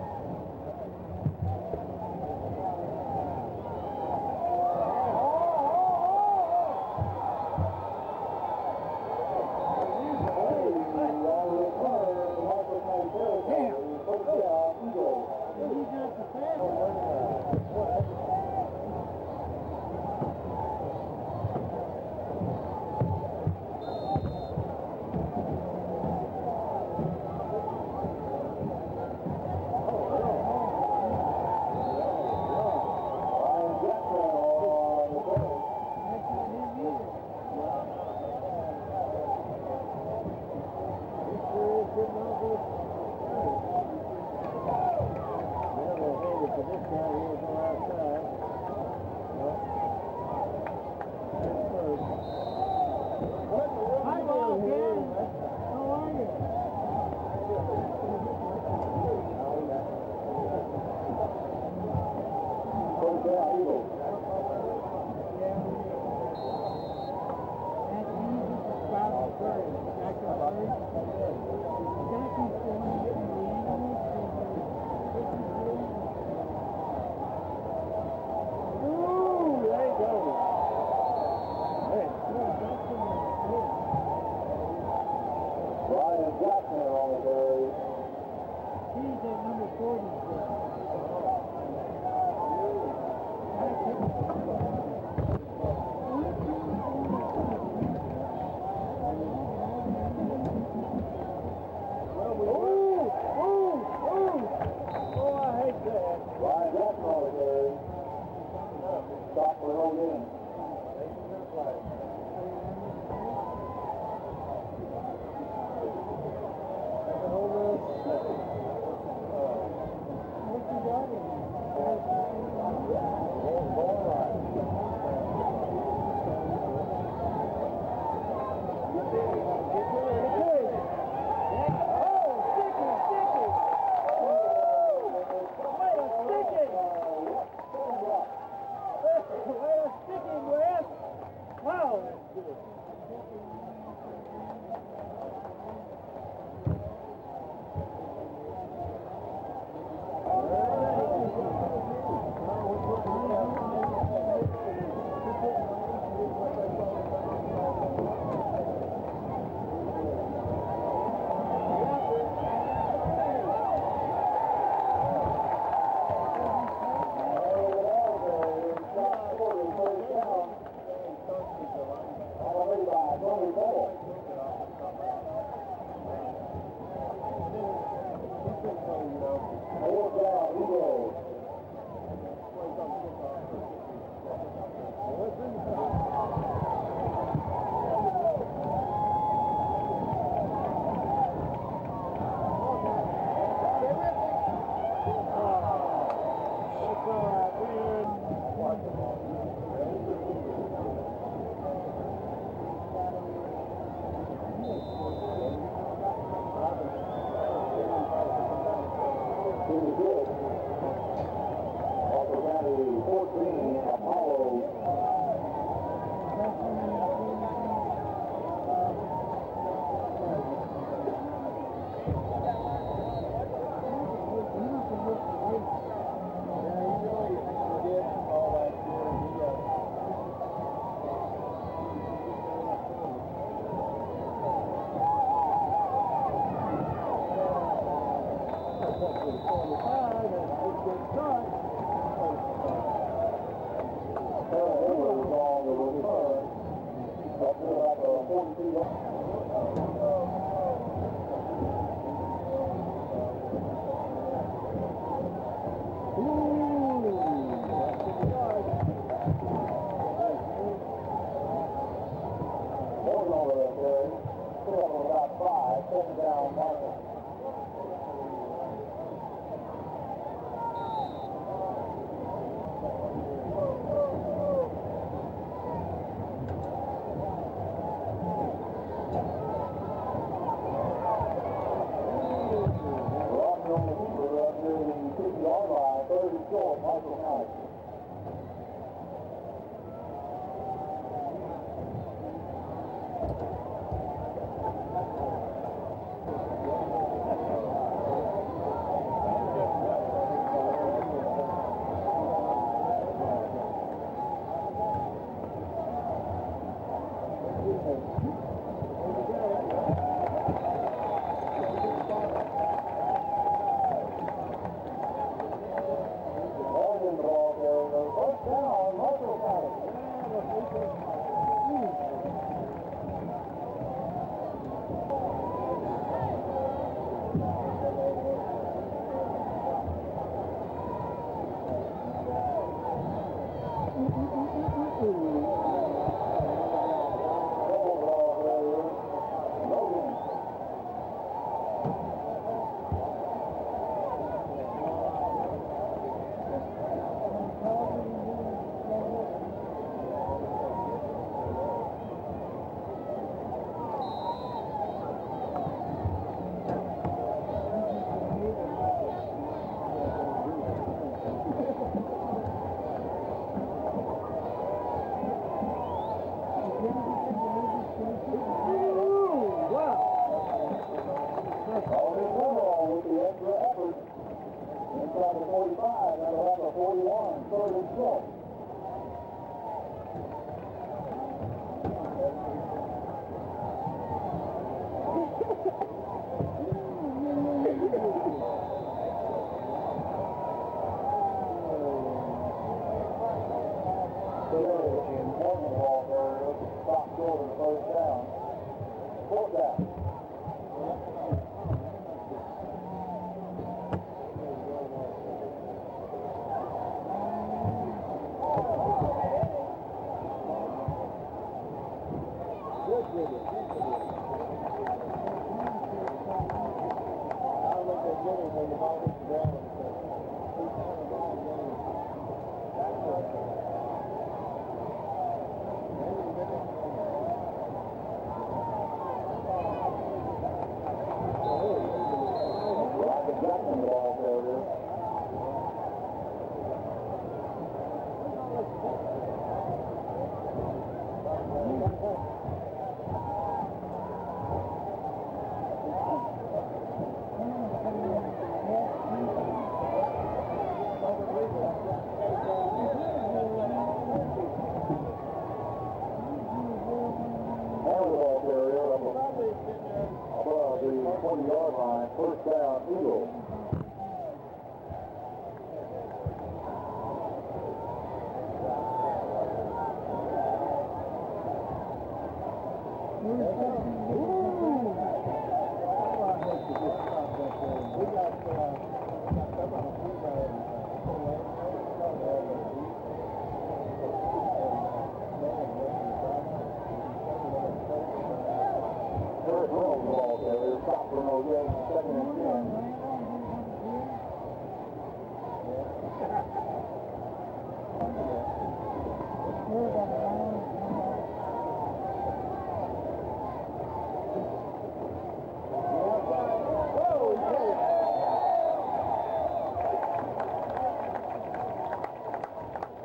Fourth down, Eagles.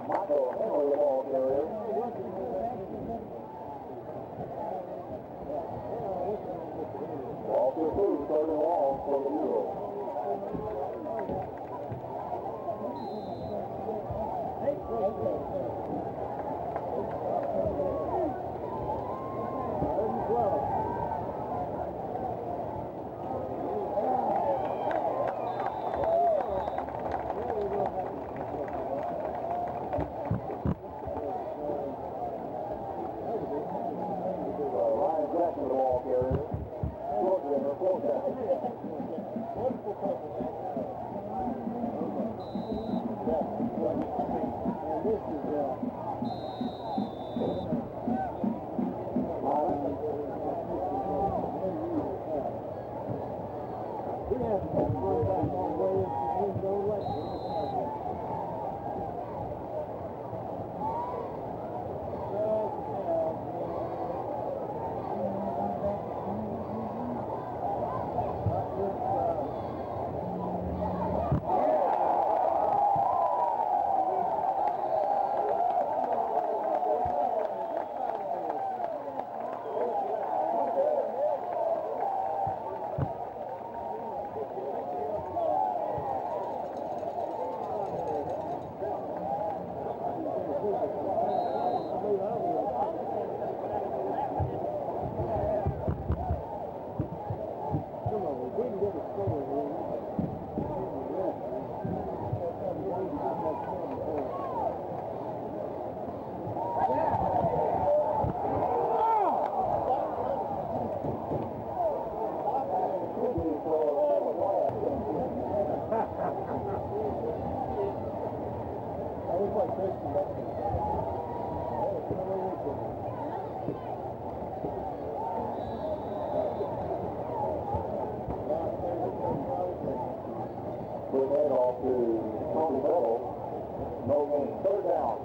Michael Henry, the ball carrier. Ball to two, third and long for the Eagles. Ryan Jackson, the ball carrier. Georgia in her forecast. With that off to Tony Bevel. No gain. Third down.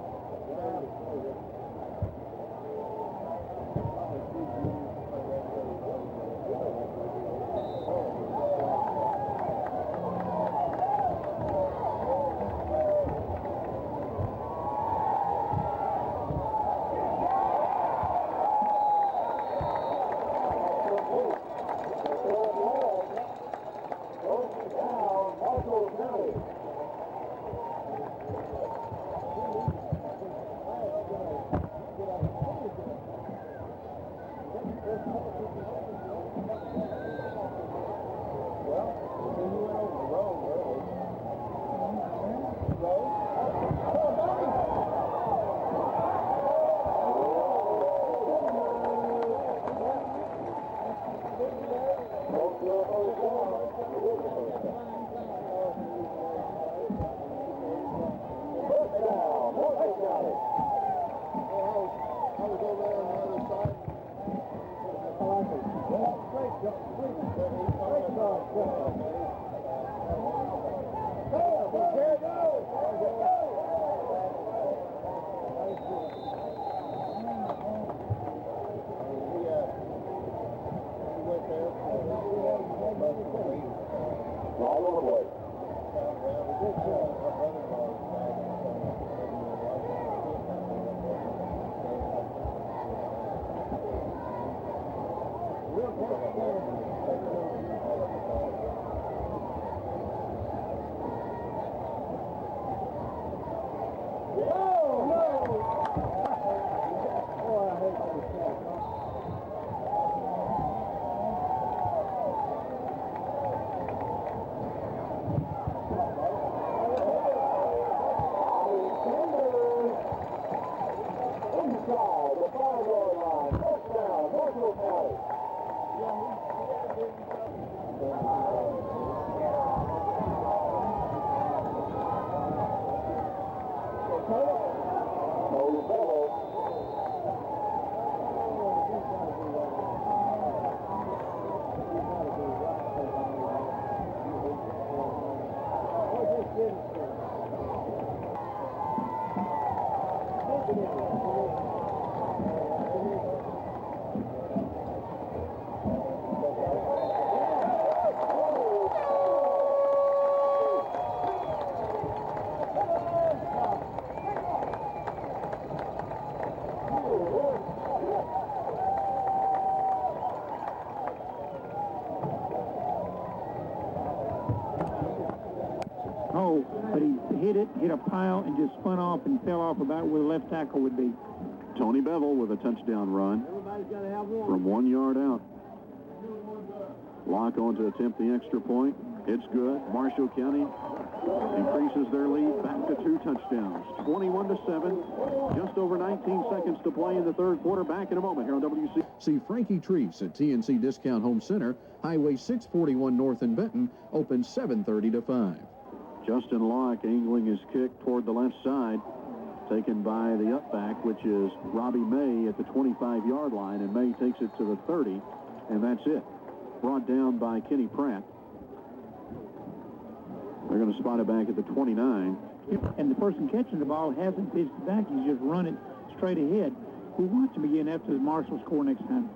All over the place. Inside the 5-yard line. Touchdown, Marshall County. hole, but he hit a pile, and just spun off and fell off about where the left tackle would be. Tony Bevel with a touchdown run from 1 yard out. Locke on to attempt the extra point. It's good. Marshall County increases their lead back to 2 touchdowns. 21-7. Just over 19 seconds to play in the third quarter. Back in a moment here on WC. See Frankie Treese at TNC Discount Home Center, Highway 641 North in Benton, open 7:30 to 5. Justin Locke angling his kick toward the left side. Taken by the upback, which is Robbie May at the 25-yard line, and May takes it to the 30, and that's it. Brought down by Kenny Pratt. They're going to spot it back at the 29. And the person catching the ball hasn't pitched it back. He's just run it straight ahead. We'll watch him again after the Marshall score next time.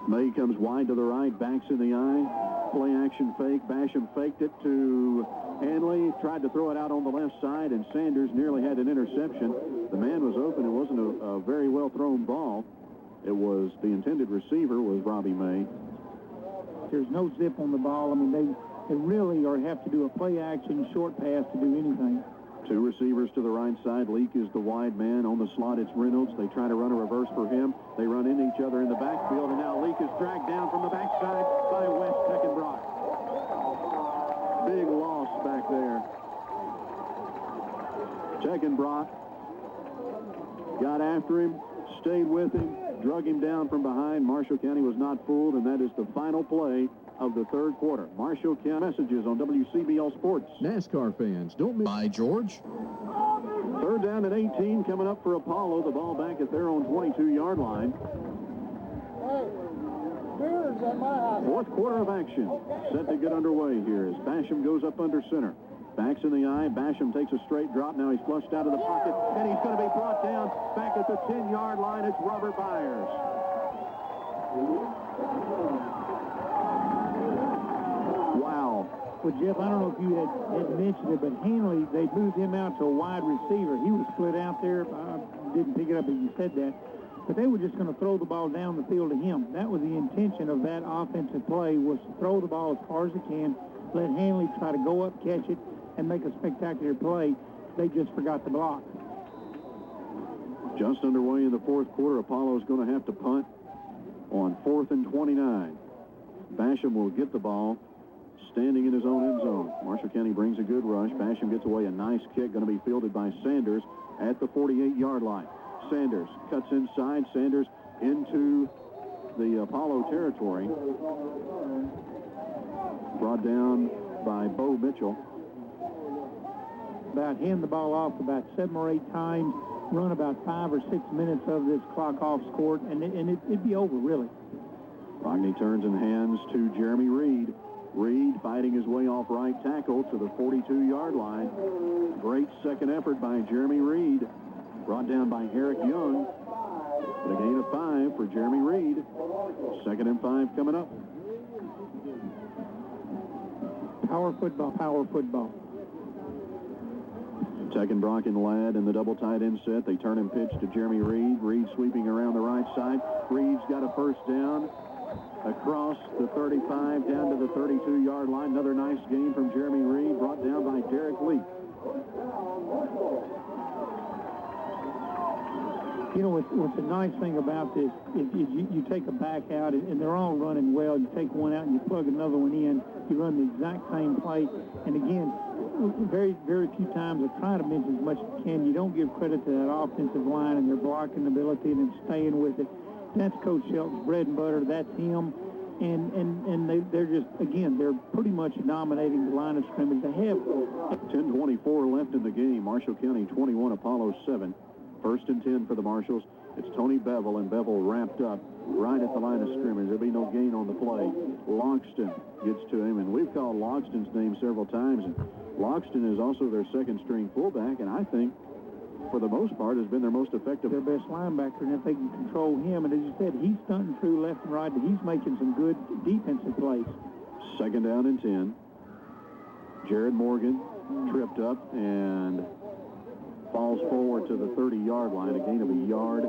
May comes wide to the right, backs in the eye. Play action fake. Basham faked it to Hanley. Tried to throw it out on the left side, and Sanders nearly had an interception. The man was open. It wasn't a very well thrown ball. It was the intended receiver was Robbie May. There's no zip on the ball. I mean, they really have to do a play action short pass to do anything. 2 receivers to the right side. Leak is the wide man. On the slot, it's Reynolds. They try to run a reverse for him. They run into each other in the backfield, and now Leak is dragged down from the backside by Wes Teckenbrock. Big loss back there. Teckenbrock got after him, stayed with him, drug him down from behind. Marshall County was not fooled, and that is the final play of the third quarter. Marshall County messages on WCBL Sports. NASCAR fans, don't miss. By George. Third down and 18 coming up for Apollo. The ball back at their own 22-yard line. Fourth quarter of action set to get underway here as Basham goes up under center. Backs in the eye. Basham takes a straight drop. Now he's flushed out of the pocket, and he's going to be brought down back at the 10-yard line. It's Robert Byers. Wow. Well, Jeff, I don't know if you had mentioned it, but Hanley, they moved him out to a wide receiver. He was split out there. I didn't pick it up as you said that. But they were just going to throw the ball down the field to him. That was the intention of that offensive play, was to throw the ball as far as they can, let Hanley try to go up, catch it, and make a spectacular play. They just forgot the block. Just underway in the fourth quarter. Apollo's going to have to punt on 4th and 29. Basham will get the ball standing in his own end zone. Marshall County brings a good rush. Basham gets away a nice kick, going to be fielded by Sanders at the 48-yard line. Sanders cuts inside. Sanders into the Apollo territory. Brought down by Bo Mitchell. About hand the ball off about 7 or 8 times, run about 5 or 6 minutes of this clock off scored, and it'd be over, really. Rogney turns and hands to Jeremy Reed. Reed fighting his way off right tackle to the 42-yard line. Great second effort by Jeremy Reed. Brought down by Eric Young. But a gain of 5 for Jeremy Reed. 2nd and 5 coming up. Power football, power football. Teckenbrock and Ladd in the double tight end set. They turn and pitch to Jeremy Reed. Reed sweeping around the right side. Reed's got a first down across the 35 down to the 32-yard line. Another nice game from Jeremy Reed, brought down by Derek Leak. You know, what's a nice thing about this is you take a back out, and they're all running well. You take one out and you plug another one in. You run the exact same play. And again, very, very few times I try to mention as much as I can. You don't give credit to that offensive line and their blocking ability and staying with it. That's Coach Shelton's bread and butter. That's him. And they're just, again, they're pretty much dominating the line of scrimmage. They have 10:24 left in the game. Marshall County 21, Apollo 7. 1st and 10 for the Marshalls. It's Tony Bevel, and Bevel wrapped up right at the line of scrimmage. There'll be no gain on the play. Logston gets to him, and we've called Logston's name several times. And Logston is also their second-string fullback, and I think, for the most part, has been their most effective. Their best linebacker, and if they can control him, and as you said, he's stunting through left and right, but he's making some good defensive plays. 2nd down and 10. Jared Morgan tripped up and falls forward to the 30-yard line, a gain of a yard.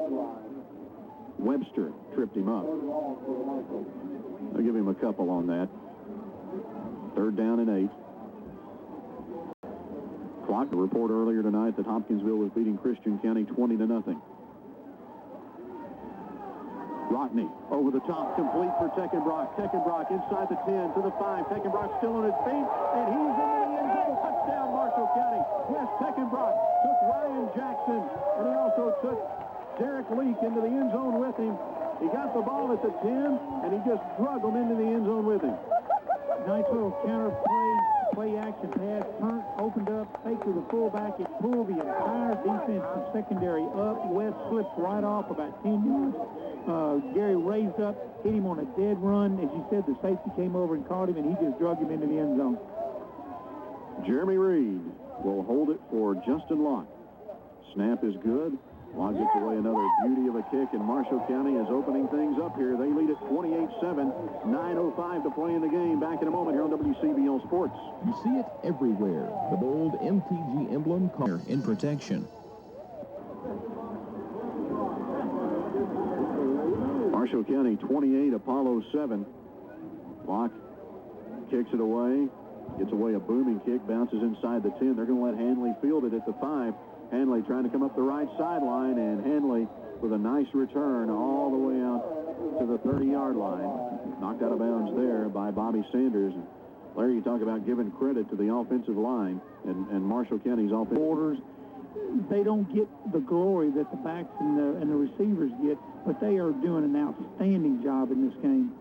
Webster tripped him up. I'll give him a couple on that. 3rd down and 8. Rock, a report earlier tonight that Hopkinsville was beating Christian County 20-0. Rockney over the top, complete for Teckenbrock. Teckenbrock inside the 10 to the 5. Teckenbrock still on his feet, and he's in the end zone. Touchdown, Marshall County. Wes Teckenbrock took Ryan Jackson, and he also took Derek Leak into the end zone with him. He got the ball at the 10, and he just drug him into the end zone with him. Nice little counter play action pass, turned, opened up, fake to the fullback. It pulled the entire defense from secondary up. West slipped right off about 10 yards. Gary raised up, hit him on a dead run. As you said, the safety came over and caught him, and he just drug him into the end zone. Jeremy Reed will hold it for Justin Locke. Snap is good. Locke gets away another beauty of a kick, and Marshall County is opening things up here. They lead at 28-7, 9:05 to play in the game. Back in a moment here on WCBL Sports. You see it everywhere. The bold MTG emblem in protection. Marshall County 28, Apollo 7. Locke kicks it away. Gets away a booming kick, bounces inside the 10. They're going to let Hanley field it at the 5. Hanley trying to come up the right sideline, and Hanley with a nice return all the way out to the 30-yard line. Knocked out of bounds there by Bobby Sanders. Larry, you talk about giving credit to the offensive line and Marshall County's offensive Orders. They don't get the glory that the backs and the receivers get, but they are doing an outstanding job in this game.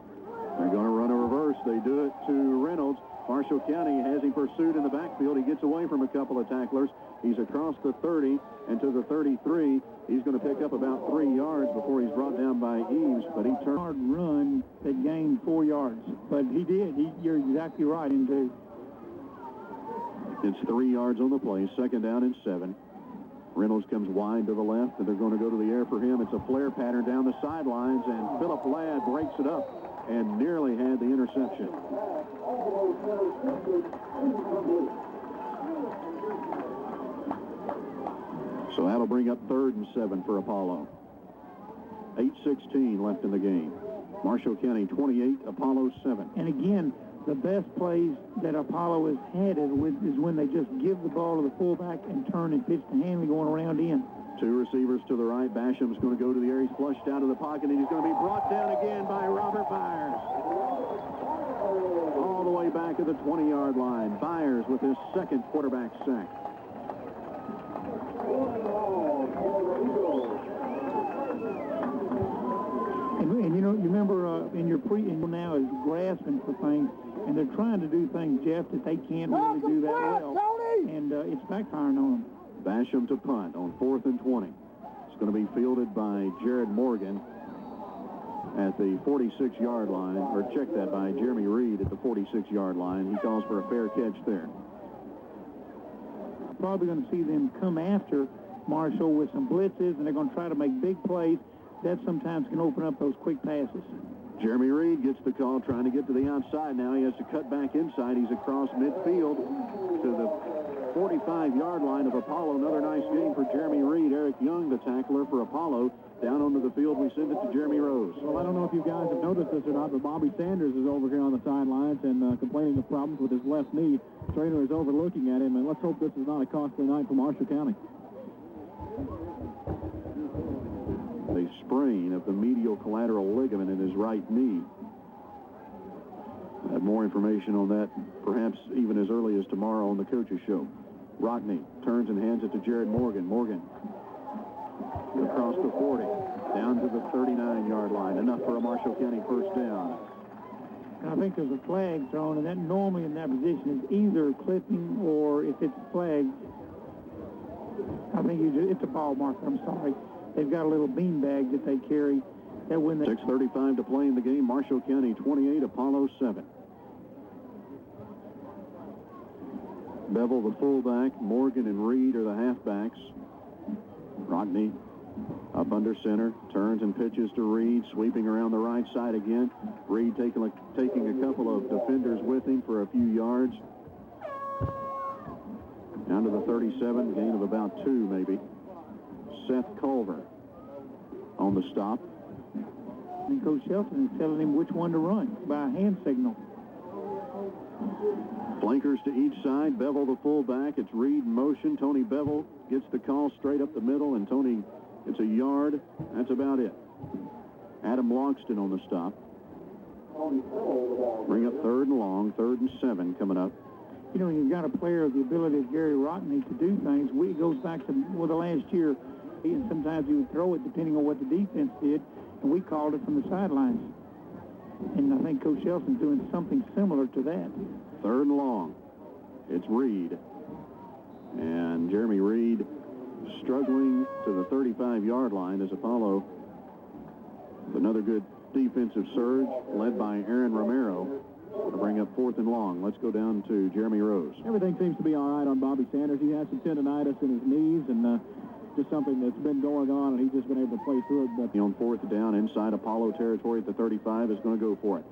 They're going to run a reverse. They do it to Reynolds. Marshall County has him pursued in the backfield. He gets away from a couple of tacklers. He's across the 30 and to the 33. He's going to pick up about 3 yards before he's brought down by Eves, but he turned. Hard run that gained 4 yards, but he did. You're exactly right, indeed. It's 3 yards on the play, 2nd down and 7. Reynolds comes wide to the left, and they're going to go to the air for him. It's a flare pattern down the sidelines, and Philip Ladd breaks it up and nearly had the interception. So that'll bring up 3rd and 7 for Apollo. 8:16 left in the game. Marshall County 28, Apollo 7. And again, the best plays that Apollo has had is when they just give the ball to the fullback and turn and pitch to Hanley going around in. 2 receivers to the right. Basham's going to go to the air. He's flushed out of the pocket, and he's going to be brought down again by Robert Byers. All the way back at the 20-yard line. Byers with his 2nd quarterback sack. And you know, you remember in your now is grasping for things, and they're trying to do things, Jeff, that they can't really do that well. And it's backfiring on them. Basham to punt on 4th and 20. It's going to be fielded by Jared Morgan at the 46-yard line, or check that, by Jeremy Reed at the 46-yard line. He calls for a fair catch there. Probably going to see them come after Marshall with some blitzes, and they're going to try to make big plays. That sometimes can open up those quick passes. Jeremy Reed gets the call, trying to get to the outside now. He has to cut back inside. He's across midfield to the 45-yard line of Apollo. Another nice game for Jeremy Reed. Eric Young, the tackler for Apollo. Down onto the field, we send it to Jeremy Rose. Well, I don't know if you guys have noticed this or not, but Bobby Sanders is over here on the sidelines and complaining of problems with his left knee. Trainer is overlooking at him, and let's hope this is not a costly night for Marshall County. A sprain of the medial collateral ligament in his right knee. Have more information on that, perhaps even as early as tomorrow on the Coaches Show. Rockney turns and hands it to Jared Morgan. Morgan across the 40, down to the 39-yard line. Enough for a Marshall County first down. And I think there's a flag thrown, and that normally in that position is either clipping or if it's flagged, I think it's a ball marker. I'm sorry. They've got a little bean bag that they carry. That when they 6:35 to play in the game. Marshall County 28, Apollo 7. Bevel the fullback. Morgan and Reed are the halfbacks. Rockney up under center, turns and pitches to Reed, sweeping around the right side again. Reed taking a couple of defenders with him for a few yards. Down to the 37, gain of about 2 maybe. Seth Culver on the stop. And Coach Shelton is telling him which one to run by a hand signal. Flankers to each side. Bevel the fullback. It's Reed in motion. Tony Bevel gets the call straight up the middle, and Tony gets a yard. That's about it. Adam Longston on the stop. Bring up 3rd and long, 3rd and 7 coming up. You know, when you've got a player of the ability of Gary Rottney to do things, it goes back to the last year, and sometimes he would throw it depending on what the defense did, and we called it from the sidelines. And I think Coach Shelton's doing something similar to that. 3rd and long. It's Reed. And Jeremy Reed struggling to the 35-yard line as Apollo, another good defensive surge led by Aaron Romero to bring up 4th and long. Let's go down to Jeremy Rose. Everything seems to be all right on Bobby Sanders. He has some tendonitis in his knees and just something that's been going on, and he's just been able to play through it. But on 4th down inside Apollo territory at the 35 is going to go for it.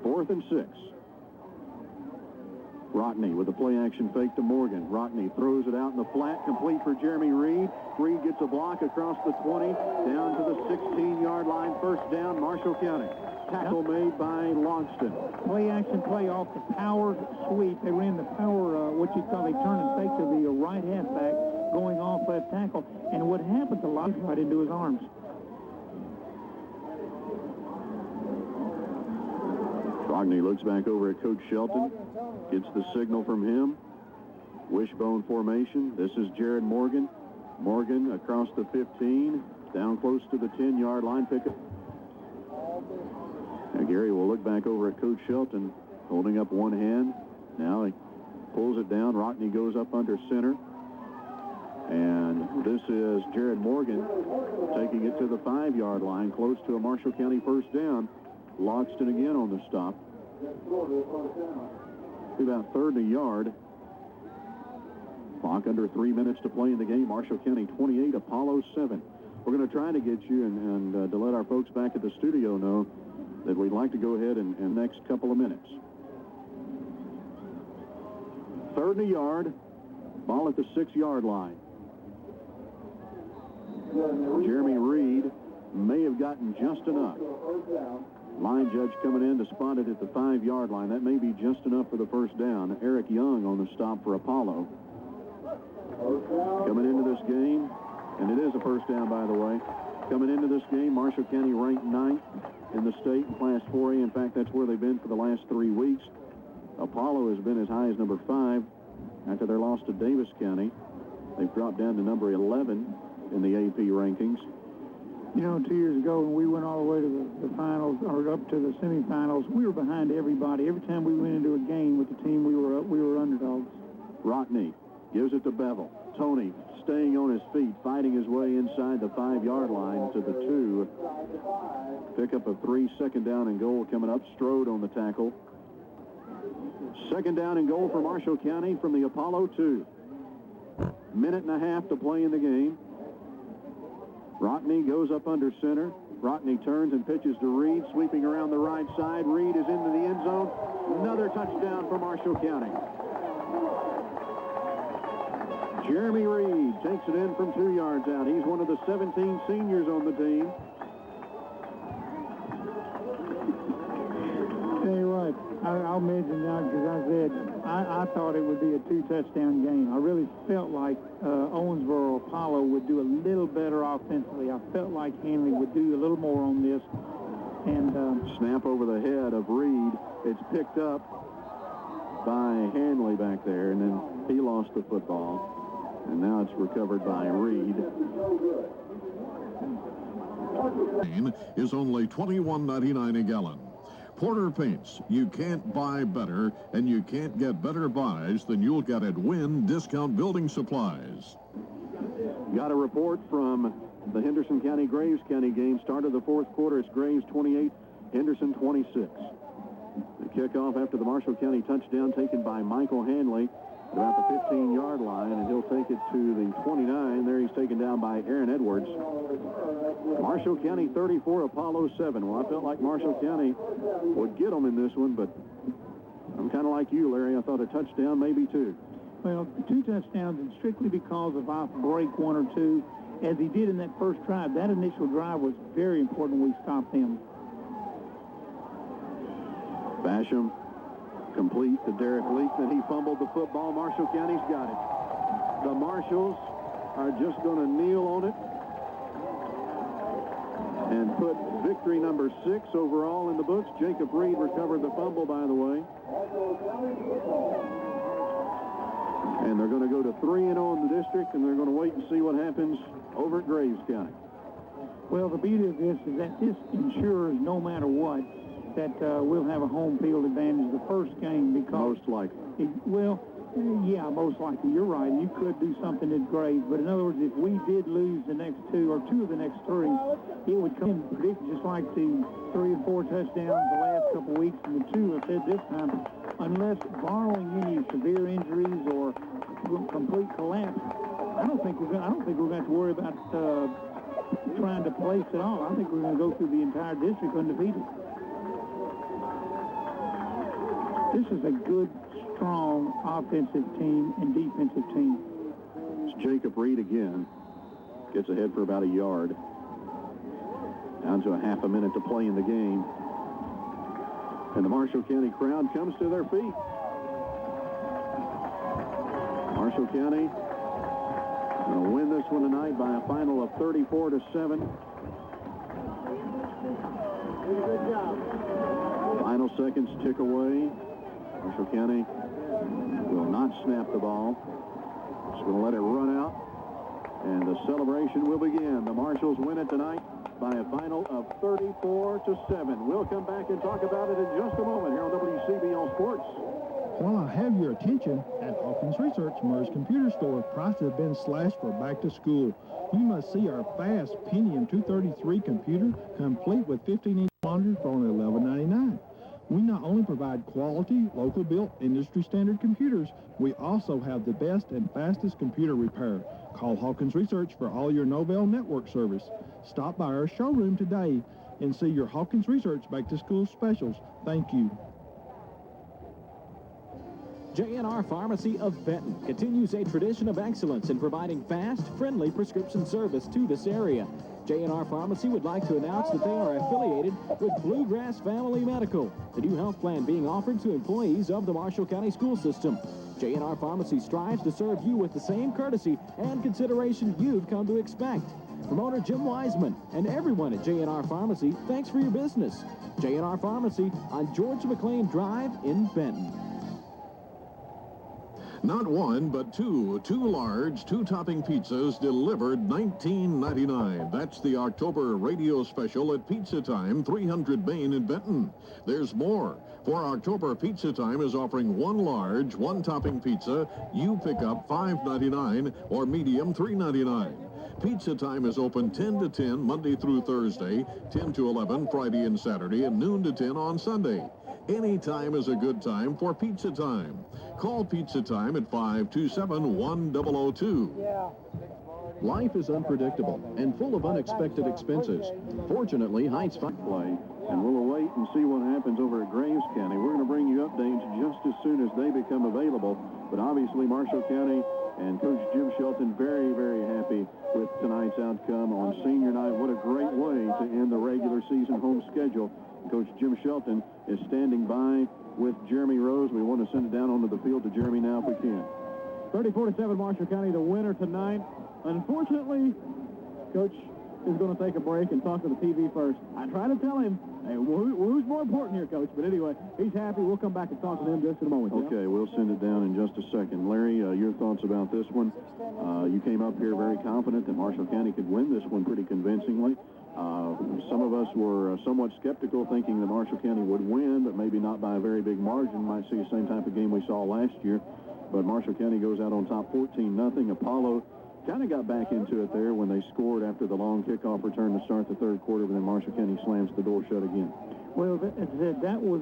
4th and 6. Rottney with a play-action fake to Morgan. Rottney throws it out in the flat, complete for Jeremy Reed. Reed gets a block across the 20, down to the 16-yard line. 1st down, Marshall County. Tackle made by Longston. Play-action play off the power sweep. They ran the power, what you call, they turn and fake to the right halfback, going off left tackle. And what happened to Longston right into his arms. Rogney looks back over at Coach Shelton, gets the signal from him. Wishbone formation. This is Jared Morgan. Morgan across the 15, down close to the 10-yard line. Pickup. Now Gary will look back over at Coach Shelton, holding up one hand. Now he pulls it down. Rogney goes up under center. And this is Jared Morgan taking it to the 5-yard line, close to a Marshall County 1st down. Logston again on the stop. About 3rd and a yard. Clock under 3 minutes to play in the game. Marshall County 28, Apollo 7. We're going to try to get you and to let our folks back at the studio know that we'd like to go ahead and next couple of minutes. 3rd and a yard. Ball at the 6-yard line. Jeremy Reed may have gotten just enough. Line judge coming in to spot it at the 5-yard line. That may be just enough for the 1st down. Eric Young on the stop for Apollo. Coming into this game, and it is a 1st down, by the way. Coming into this game, Marshall County ranked 9th in the state in Class 4A. In fact, that's where they've been for the last 3 weeks. Apollo has been as high as number 5 after their loss to Davis County. They've dropped down to number 11 in the AP rankings. You know, 2 years ago when we went all the way to the finals, or up to the semifinals, we were behind everybody. Every time we went into a game with the team, we were underdogs. Rottney gives it to Bevel. Tony staying on his feet, fighting his way inside the 5-yard line to the 2. Pick up a 3, 2nd down and goal coming up. Strode on the tackle. 2nd down and goal for Marshall County from the Apollo 2. Minute and a half to play in the game. Rottney goes up under center. Rottney turns and pitches to Reed, sweeping around the right side. Reed is into the end zone. Another touchdown for Marshall County. Jeremy Reed takes it in from 2 yards out. He's one of the 17 seniors on the team. Tell you what, I'll mention now because I said I thought it would be a 2-touchdown game. I really felt like Owensboro Apollo would do a little better offensively. I felt like Hanley would do a little more on this. And snap over the head of Reed. It's picked up by Hanley back there, and then he lost the football. And now it's recovered by Reed. Is only $21.99 a gallon. Porter Paints. You can't buy better, and you can't get better buys than you'll get at Wynn Discount Building Supplies. Got a report from the Henderson County Graves County game. Start of the 4th quarter. It's Graves 28, Henderson 26. The kickoff after the Marshall County touchdown taken by Michael Hanley at about the 15-yard line, and he'll take it to the 29. There he's taken down by Aaron Edwards. Marshall County 34, Apollo 7. Well, I felt like Marshall County would get them in this one, but I'm kind of like you, Larry. I thought a touchdown, maybe 2. Well, 2 touchdowns, and strictly because of off break 1 or 2, as he did in that first drive. That initial drive was very important. We stopped him. Basham Complete to Derek Leekman. He fumbled the football. Marshall County's got it. The Marshalls are just going to kneel on it and put victory number 6 overall in the books. Jacob Reed recovered the fumble, by the way. And they're going to go to 3-0 in the district, and they're going to wait and see what happens over at Graves County. Well, the beauty of this is that this ensures, no matter what, that we'll have a home field advantage the first game because... Most likely. Yeah, most likely. You're right. You could do something at Graves, but in other words, if we did lose the next 2 or 2 of the next 3, it would come in predict just like the 3 and 4 touchdowns the last couple of weeks and the 2 I said this time, unless borrowing any severe injuries or complete collapse, I don't think we're going to have to worry about trying to place it all. I think we're going to go through the entire district undefeated. This is a good, strong offensive team and defensive team. It's Jacob Reed again. Gets ahead for about a yard. Down to a half a minute to play in the game. And the Marshall County crowd comes to their feet. Marshall County going to win this one tonight by a final of 34-7. Good job. Final seconds tick away. Marshall County will not snap the ball. Just going to let it run out. And the celebration will begin. The Marshalls win it tonight by a final of 34-7. We'll come back and talk about it in just a moment here on WCBL Sports. While I have your attention, at Hawkins Research Murray's Computer Store, prices have been slashed for back to school. You must see our fast Pentium 233 computer, complete with 15-inch monitor for only $11.99. We not only provide quality, local-built, industry-standard computers, we also have the best and fastest computer repair. Call Hawkins Research for all your Novell network service. Stop by our showroom today and see your Hawkins Research back-to-school specials. Thank you. J&R Pharmacy of Benton continues a tradition of excellence in providing fast, friendly prescription service to this area. J&R Pharmacy would like to announce that they are affiliated with Bluegrass Family Medical, the new health plan being offered to employees of the Marshall County School System. J&R Pharmacy strives to serve you with the same courtesy and consideration you've come to expect. From owner Jim Wiseman and everyone at J&R Pharmacy, thanks for your business. J&R Pharmacy on George McLean Drive in Benton. Not one, but two large, two-topping pizzas delivered $19.99. That's the October radio special at Pizza Time, 300 Main in Benton. There's more. For October, Pizza Time is offering one large, one-topping pizza. You pick up $5.99 or medium $3.99. Pizza Time is open 10 to 10 Monday through Thursday, 10 to 11 Friday and Saturday, and noon to 10 on Sunday. Any time is a good time for Pizza Time. Call Pizza Time at 527-1002. Life is unpredictable and full of unexpected expenses. Fortunately, Heights play, and we'll await and see what happens over at Graves County. We're going to bring you updates just as soon as they become available. But obviously, Marshall County and Coach Jim Shelton very, very happy with tonight's outcome on senior night. What a great way to end the regular season home schedule. Coach Jim Shelton is standing by with Jeremy Rose. We want to send it down onto the field to Jeremy now if we can. 34-7 Marshall County, the winner tonight. Unfortunately, Coach is going to take a break and talk to the TV first. I try to tell him, hey, who's more important here, Coach? But anyway, he's happy. We'll come back and talk to him just in a moment. Okay, we'll send it down in just a second. Larry, your thoughts about this one? You came up here very confident that Marshall County could win this one pretty convincingly. Some of us were somewhat skeptical, thinking that Marshall County would win, but maybe not by a very big margin. Might see the same type of game we saw last year. But Marshall County goes out on top 14-0. Apollo kind of got back into it there when they scored after the long kickoff return to start the third quarter, but then Marshall County slams the door shut again. Well, that was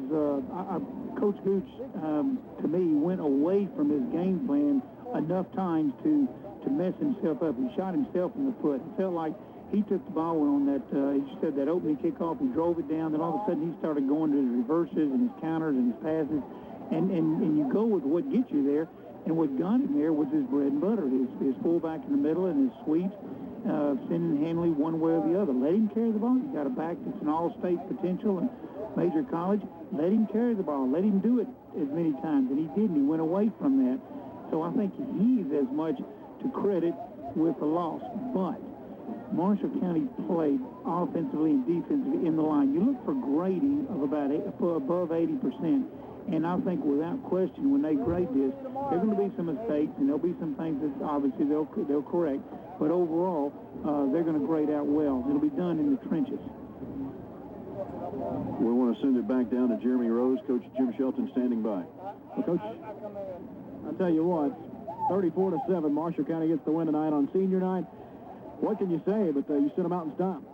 Coach Gooch, to me, went away from his game plan enough times to mess himself up. He shot himself in the foot. It felt like he took the ball on that, he said that opening kickoff, he drove it down, then all of a sudden he started going to his reverses and his counters and his passes, and you go with what gets you there, and what got him there was his bread and butter, his fullback in the middle and his sweeps, sending Hanley one way or the other. Let him carry the ball. You got a back that's an all-state potential, and major college, let him carry the ball. Let him do it as many times, and he didn't. He went away from that. So I think he's as much to credit with the loss. But Marshall County played offensively and defensively in the line. You look for grading of about above 80%. And I think without question, when they grade this, there are going to be some mistakes, and there'll be some things that obviously they'll correct. But overall, they're going to grade out well. It'll be done in the trenches. We want to send it back down to Jeremy Rose. Coach Jim Shelton standing by. Well, Coach, I'll tell you what, 34-7, Marshall County gets the win tonight on senior night. What can you say? But you stood them out and stopped.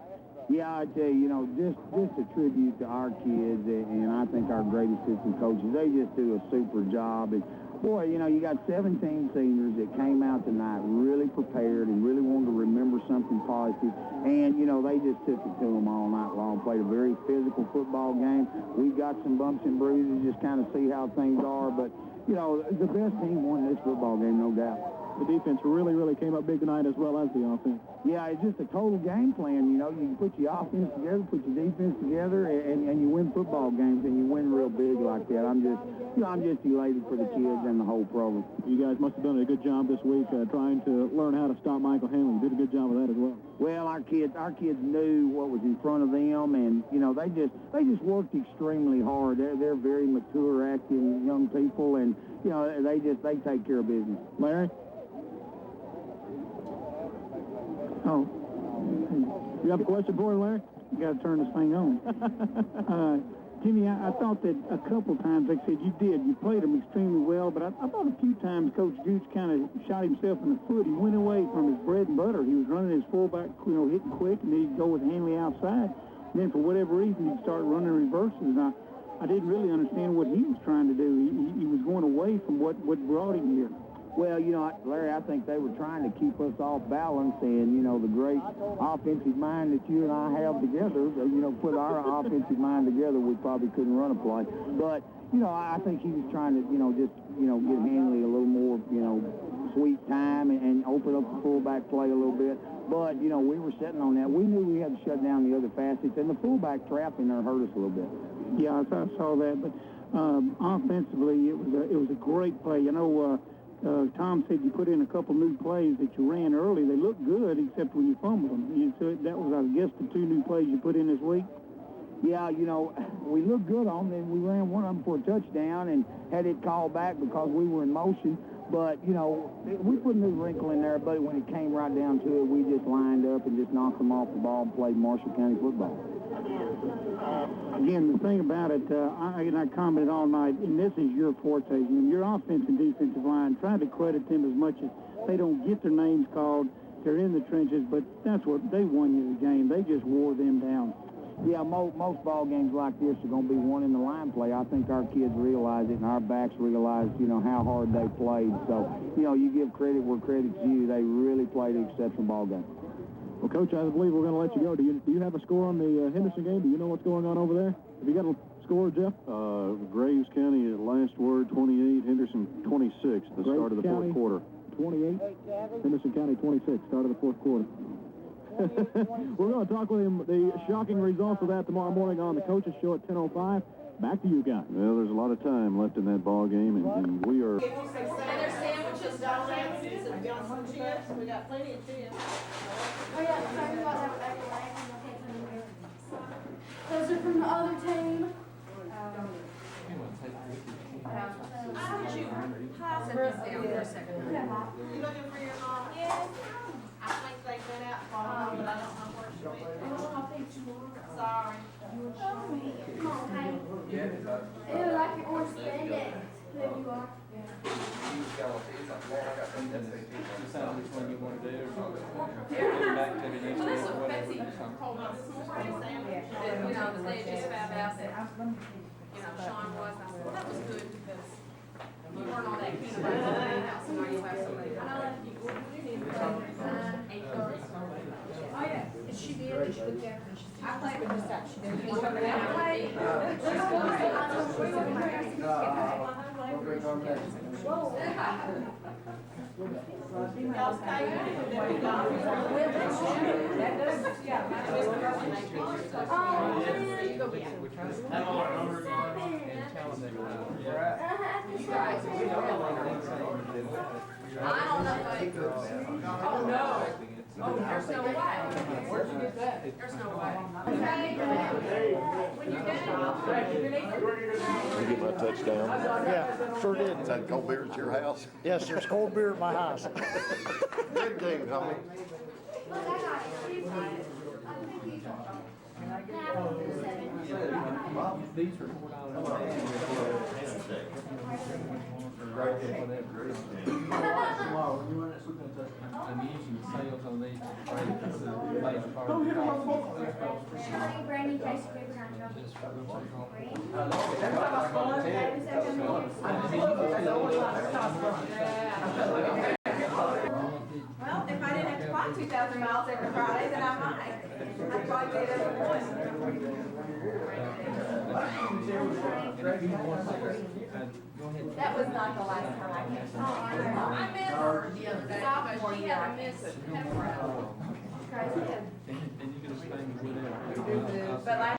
Yeah, I tell you, just a tribute to our kids, and I think our great assistant coaches. They just do a super job. And boy, you got 17 seniors that came out tonight really prepared and really wanted to remember something positive. And, they just took it to them all night long, played a very physical football game. We've got some bumps and bruises, just kind of see how things are. But, the best team won this football game, no doubt. The defense really, really came up big tonight as well as the offense. Yeah, it's just a total game plan. You can put your offense together, put your defense together, and you win football games, and you win real big like that. I'm just elated for the kids and the whole program. You guys must have done a good job this week trying to learn how to stop Michael Hanley. You did a good job of that as well. Well, our kids knew what was in front of them, and they just worked extremely hard. They're very mature, active young people, and they take care of business. Larry? Oh. You have a question for him, Larry? You got to turn this thing on. Jimmy, I thought that a couple times, like I said, you played them extremely well, but I thought a few times Coach Gooch kind of shot himself in the foot. He went away from his bread and butter. He was running his fullback, hitting quick, and then he'd go with Hanley outside. And then for whatever reason, he'd start running reverses. And I didn't really understand what he was trying to do. He was going away from what brought him here. Well, Larry, I think they were trying to keep us off balance, and, the great offensive mind that you and I have together, put our offensive mind together, we probably couldn't run a play. But, I think he was trying to, give Hanley a little more, sweet time and open up the fullback play a little bit. But, we were sitting on that. We knew we had to shut down the other facets, and the fullback trap in there hurt us a little bit. Yeah, I saw that. But offensively, it was a great play. Tom said you put in a couple new plays that you ran early. They looked good, except when you fumbled them. So that was, I guess, the two new plays you put in this week? Yeah, we looked good on them. We ran one of them for a touchdown and had it called back because we were in motion. But, we put a new wrinkle in there, but when it came right down to it, we just lined up and just knocked them off the ball and played Marshall County football. Again, the thing about it, I commented all night, and this is your forte. Your offense and defensive line, try to credit them as much as they don't get their names called. They're in the trenches, but that's what they won you the game. They just wore them down. Yeah, most ball games like this are going to be won in the line play. I think our kids realize it, and our backs realize, how hard they played. So, you give credit where credit's due. They really played an exceptional ball game. Well, Coach, I believe we're going to let you go. Do you have a score on the Henderson game? Do you know what's going on over there? Have you got a score, Jeff? Graves County at last word 28, Henderson 26, the start of the fourth quarter. 28, Henderson County 26, start of the fourth quarter. We're going to talk with him the shocking results of that tomorrow morning on the Coaches Show at 10:05. Back to you guys. Well, there's a lot of time left in that ball game, and we are... And there's sandwiches, donuts, some chips. We got plenty of chips. Oh, yeah, sorry about that. Those are from the other team. How did you pass this down for a second? You looking for your mom? Yes. I think they went out for her, but I don't know where she went. Sorry. Come on, Hank. Ew, like your orange spandex. There you are. Decide which one you want to do. Back to the next week or whatever. That they just found out that, Sean was, I said, well, that was good because you weren't on that peanut butter in the house, and now you have somebody. Oh, yeah. She did. She looked after me. I played with this stuff. She didn't. She's coming I out. played. Whoa. Y'all stay with it. I don't know. Oh, no. Oh, there's no way. Where'd you get that? There's no way. When you You get my touchdown? Yeah, sure did. Is that cold beer at your house? Yes, there's cold beer at my house. Good game, Tommy. These are I'm using sales on these to trade the major part of the cost. Brandy takes a paper down Well, if I didn't have to fly 2,000 miles every Friday, then I might. I'd probably do it every one. That was not the last time I came. I met her the other day, but she had a miss pepper. And you can spend whatever. But last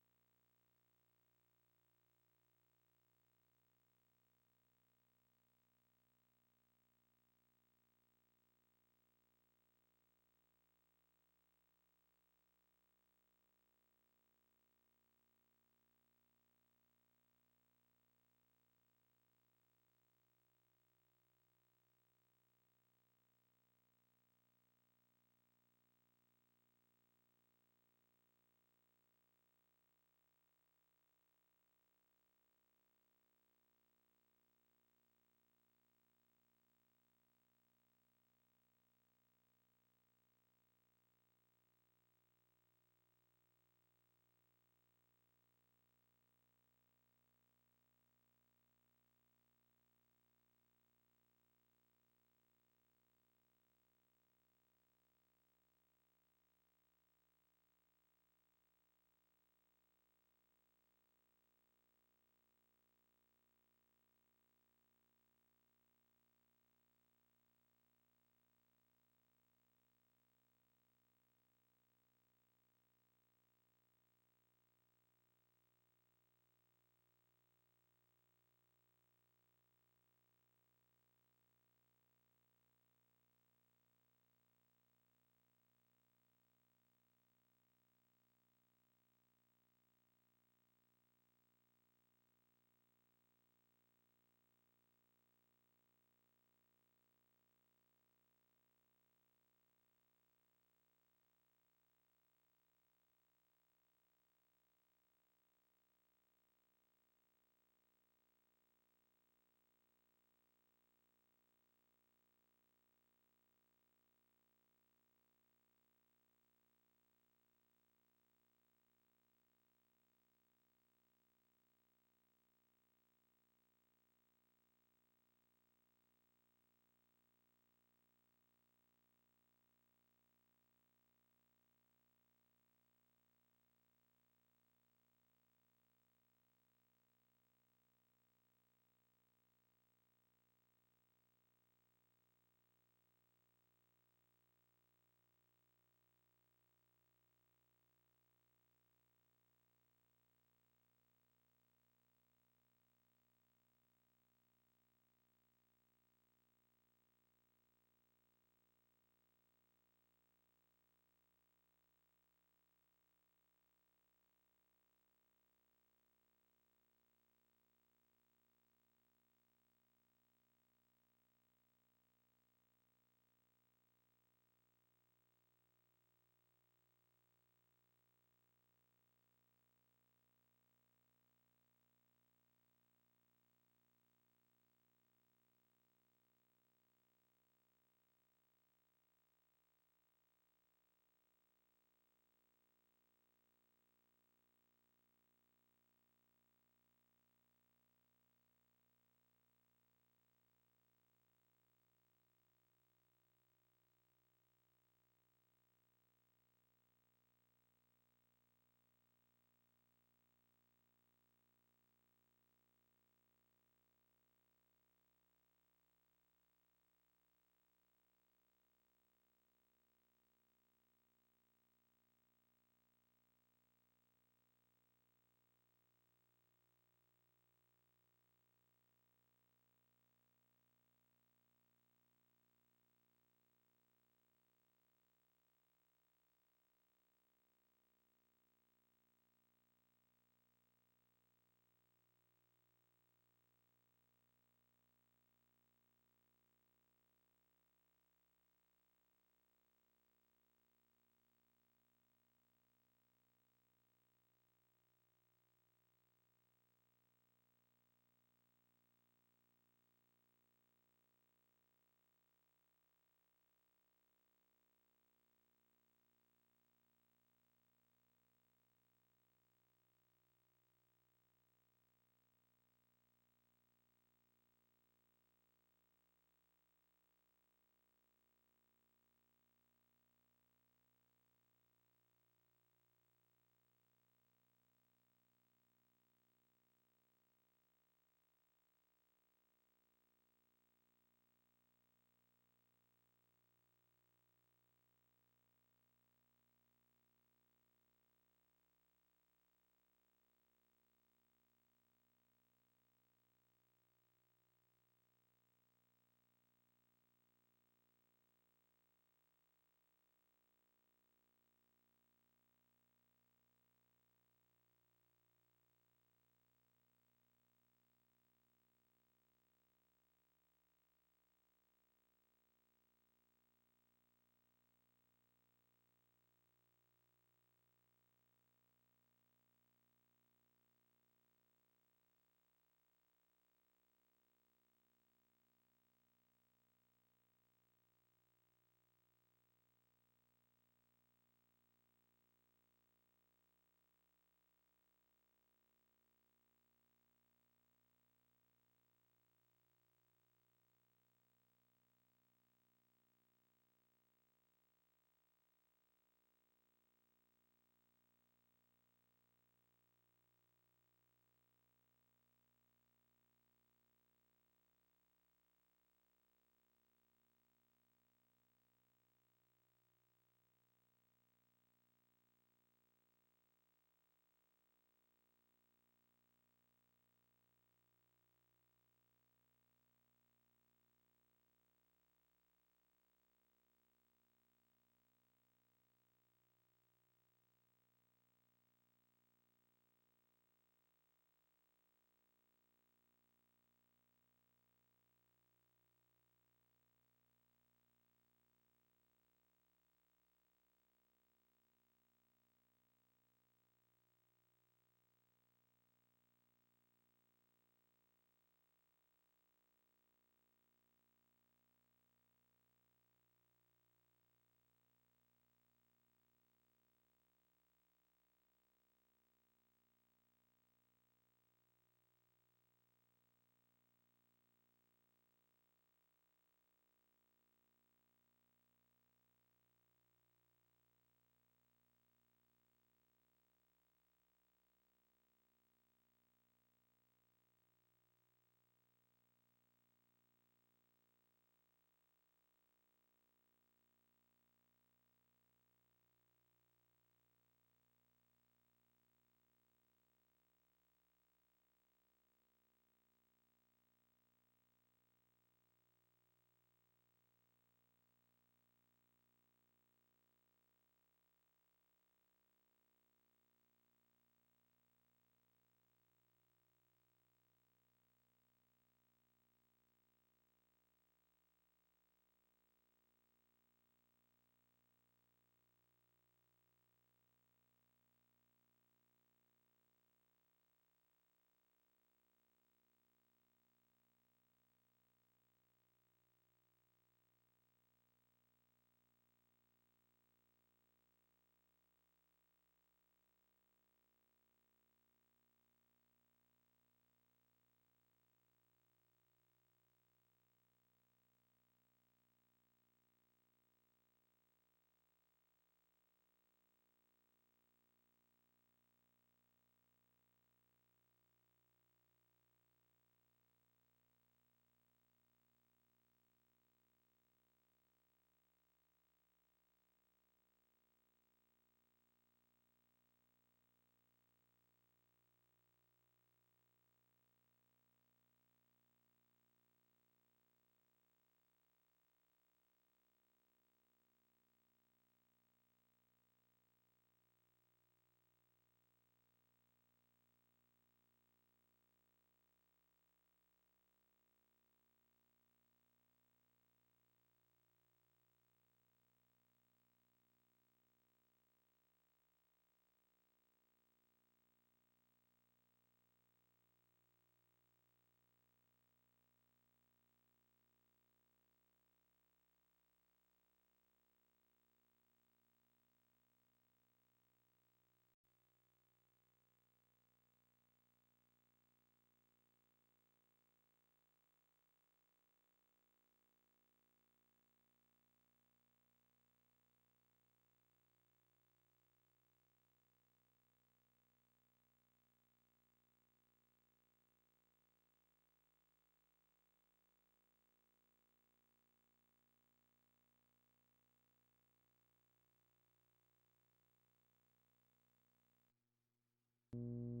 Ball.